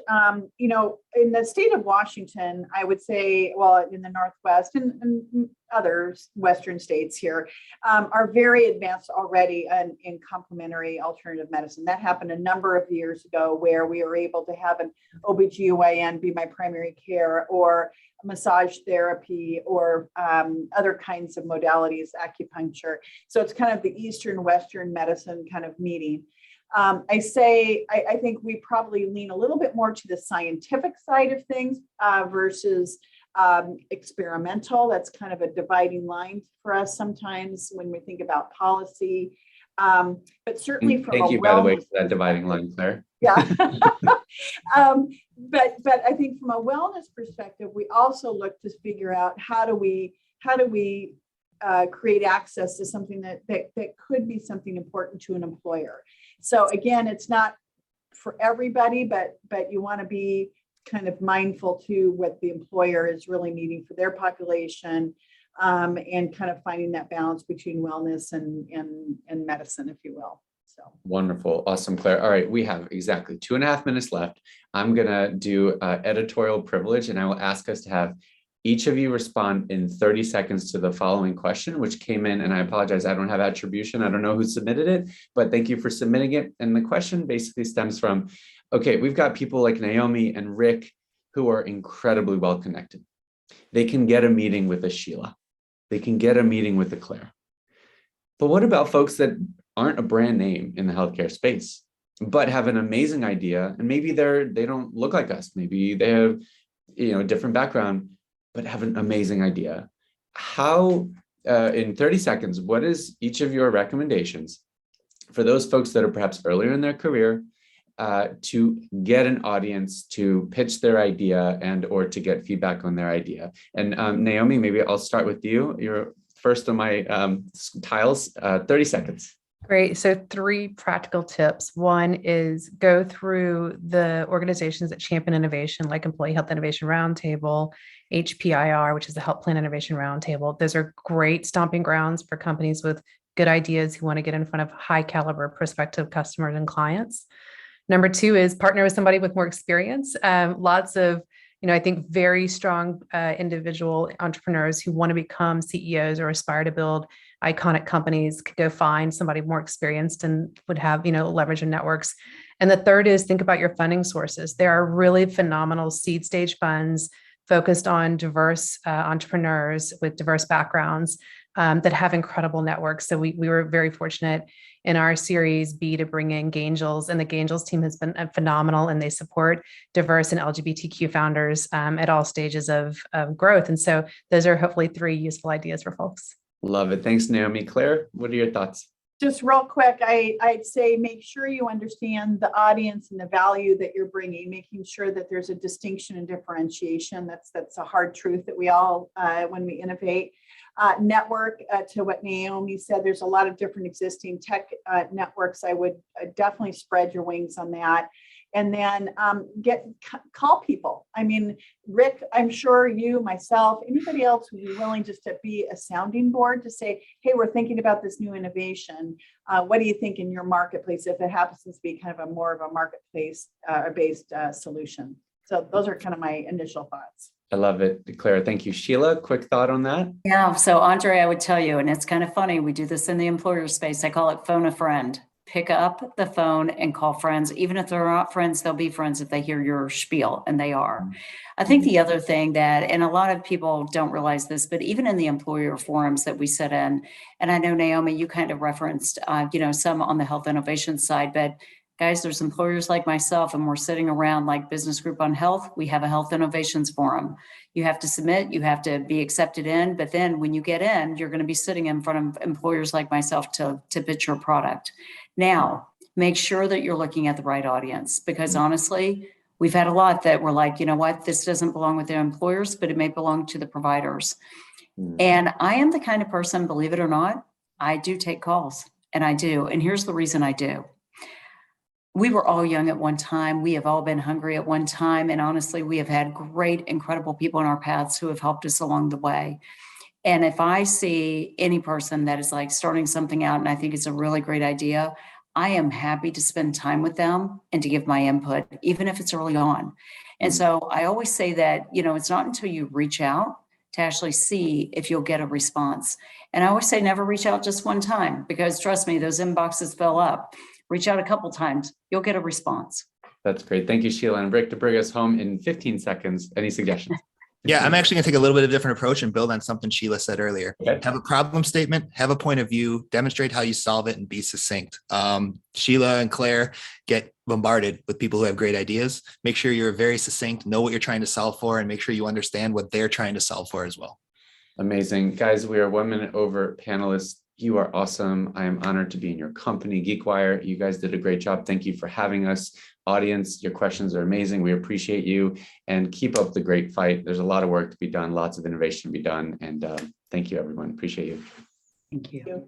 in the state of Washington, I would say, well, in the Northwest and other Western states here are very advanced already in complementary alternative medicine. That happened a number of years ago where we were able to have an OBGYN be my primary care, or massage therapy, or other kinds of modalities, acupuncture. So it's kind of the Eastern Western medicine kind of meeting. I think we probably lean a little bit more to the scientific side of things versus experimental. That's kind of a dividing line for us sometimes when we think about policy. But certainly from thank you, by the way, for that dividing line, Claire. Yeah. But I think from a wellness perspective, we also look to figure out how do we create access to something that could be something important to an employer. So again, it's not for everybody, but you want to be kind of mindful to what the employer is really needing for their population, and kind of finding that balance between wellness and medicine, if you will. So wonderful. Awesome, Claire. All right. We have exactly 2.5 minutes left. I'm going to do editorial privilege, and I will ask us to have each of you respond in 30 seconds to the following question, which came in, and I apologize, I don't have attribution. I don't know who submitted it, but thank you for submitting it. And the question basically stems from, okay, we've got people like Naomi and Rick who are incredibly well connected. They can get a meeting with a Sheila. They can get a meeting with a Claire. But what about folks that aren't a brand name in the healthcare space, but have an amazing idea, and maybe they don't look like us, maybe they have a different background, but have an amazing idea? How, in 30 seconds, what is each of your recommendations for those folks that are perhaps earlier in their career to get an audience to pitch their idea and or to get feedback on their idea? And Naomi, maybe I'll start with you. You're first on my tiles. 30 seconds. Great. So 3 practical tips. One is go through the organizations that champion innovation, like Employee Health Innovation Roundtable, HPIR, which is the Health Plan Innovation Roundtable. Those are great stomping grounds for companies with good ideas who want to get in front of high caliber prospective customers and clients. Number 2 is partner with somebody with more experience. Lots of, I think very strong individual entrepreneurs who want to become CEOs or aspire to build iconic companies could go find somebody more experienced and would have, leverage in networks. And the third is think about your funding sources. There are really phenomenal seed stage funds focused on diverse entrepreneurs with diverse backgrounds that have incredible networks. So we were very fortunate in our Series B to bring in Gangels, and the Gangels team has been phenomenal, and they support diverse and LGBTQ founders at all stages of growth. And so those are hopefully 3 useful ideas for folks. Love it. Thanks, Naomi. Claire, what are your thoughts? Just real quick, I'd say make sure you understand the audience and the value that you're bringing, making sure that there's a distinction and differentiation. That's a hard truth that we all, when we innovate. Network, to what Naomi said, there's a lot of different existing tech networks. I would definitely spread your wings on that. And then call people. I mean, Rick, I'm sure you, myself, anybody else would be willing just to be a sounding board to say, hey, we're thinking about this new innovation. What do you think in your marketplace if it happens to be kind of more of a marketplace based solution? So those are kind of my initial thoughts. I love it, Clara. Thank you. Sheila, quick thought on that? Yeah, so Andre, I would tell you, and it's kind of funny, we do this in the employer space. I call it phone a friend. Pick up the phone and call friends. Even if they're not friends, they'll be friends if they hear your spiel, and they are. I think the other thing that, and a lot of people don't realize this, but even in the employer forums that we sit in, and I know, Naomi, you kind of referenced, some on the health innovation side, but guys, there's employers like myself, and we're sitting around like Business Group on Health. We have a health innovations forum. You have to submit, you have to be accepted in, but then when you get in, you're going to be sitting in front of employers like myself to pitch your product. Now, make sure that you're looking at the right audience, because honestly, we've had a lot that were like, you know what, this doesn't belong with the employers, but it may belong to the providers. And I am the kind of person, believe it or not, I do take calls, and I do. And here's the reason I do. We were all young at one time. We have all been hungry at one time. And honestly, we have had great, incredible people in our paths who have helped us along the way. And if I see any person that is like starting something out and I think it's a really great idea, I am happy to spend time with them and to give my input, even if it's early on. And so I always say that, it's not until you reach out to actually see if you'll get a response. And I always say never reach out just one time, because trust me, those inboxes fill up. Reach out a couple times, you'll get a response. That's great. Thank you, Sheila. And Rick, to bring us home in 15 seconds, any suggestions? Yeah, I'm actually going to take a little bit of a different approach and build on something Sheila said earlier. Okay. Have a problem statement, have a point of view, demonstrate how you solve it, and be succinct. Sheila and Claire get bombarded with people who have great ideas. Make sure you're very succinct, know what you're trying to solve for, and make sure you understand what they're trying to solve for as well. Amazing. Guys, we are 1 minute over. Panelists, you are awesome. I am honored to be in your company, GeekWire. You guys did a great job. Thank you for having us. Audience, your questions are amazing. We appreciate you, and keep up the great fight. There's a lot of work to be done, lots of innovation to be done. And thank you, everyone. Appreciate you. Thank you.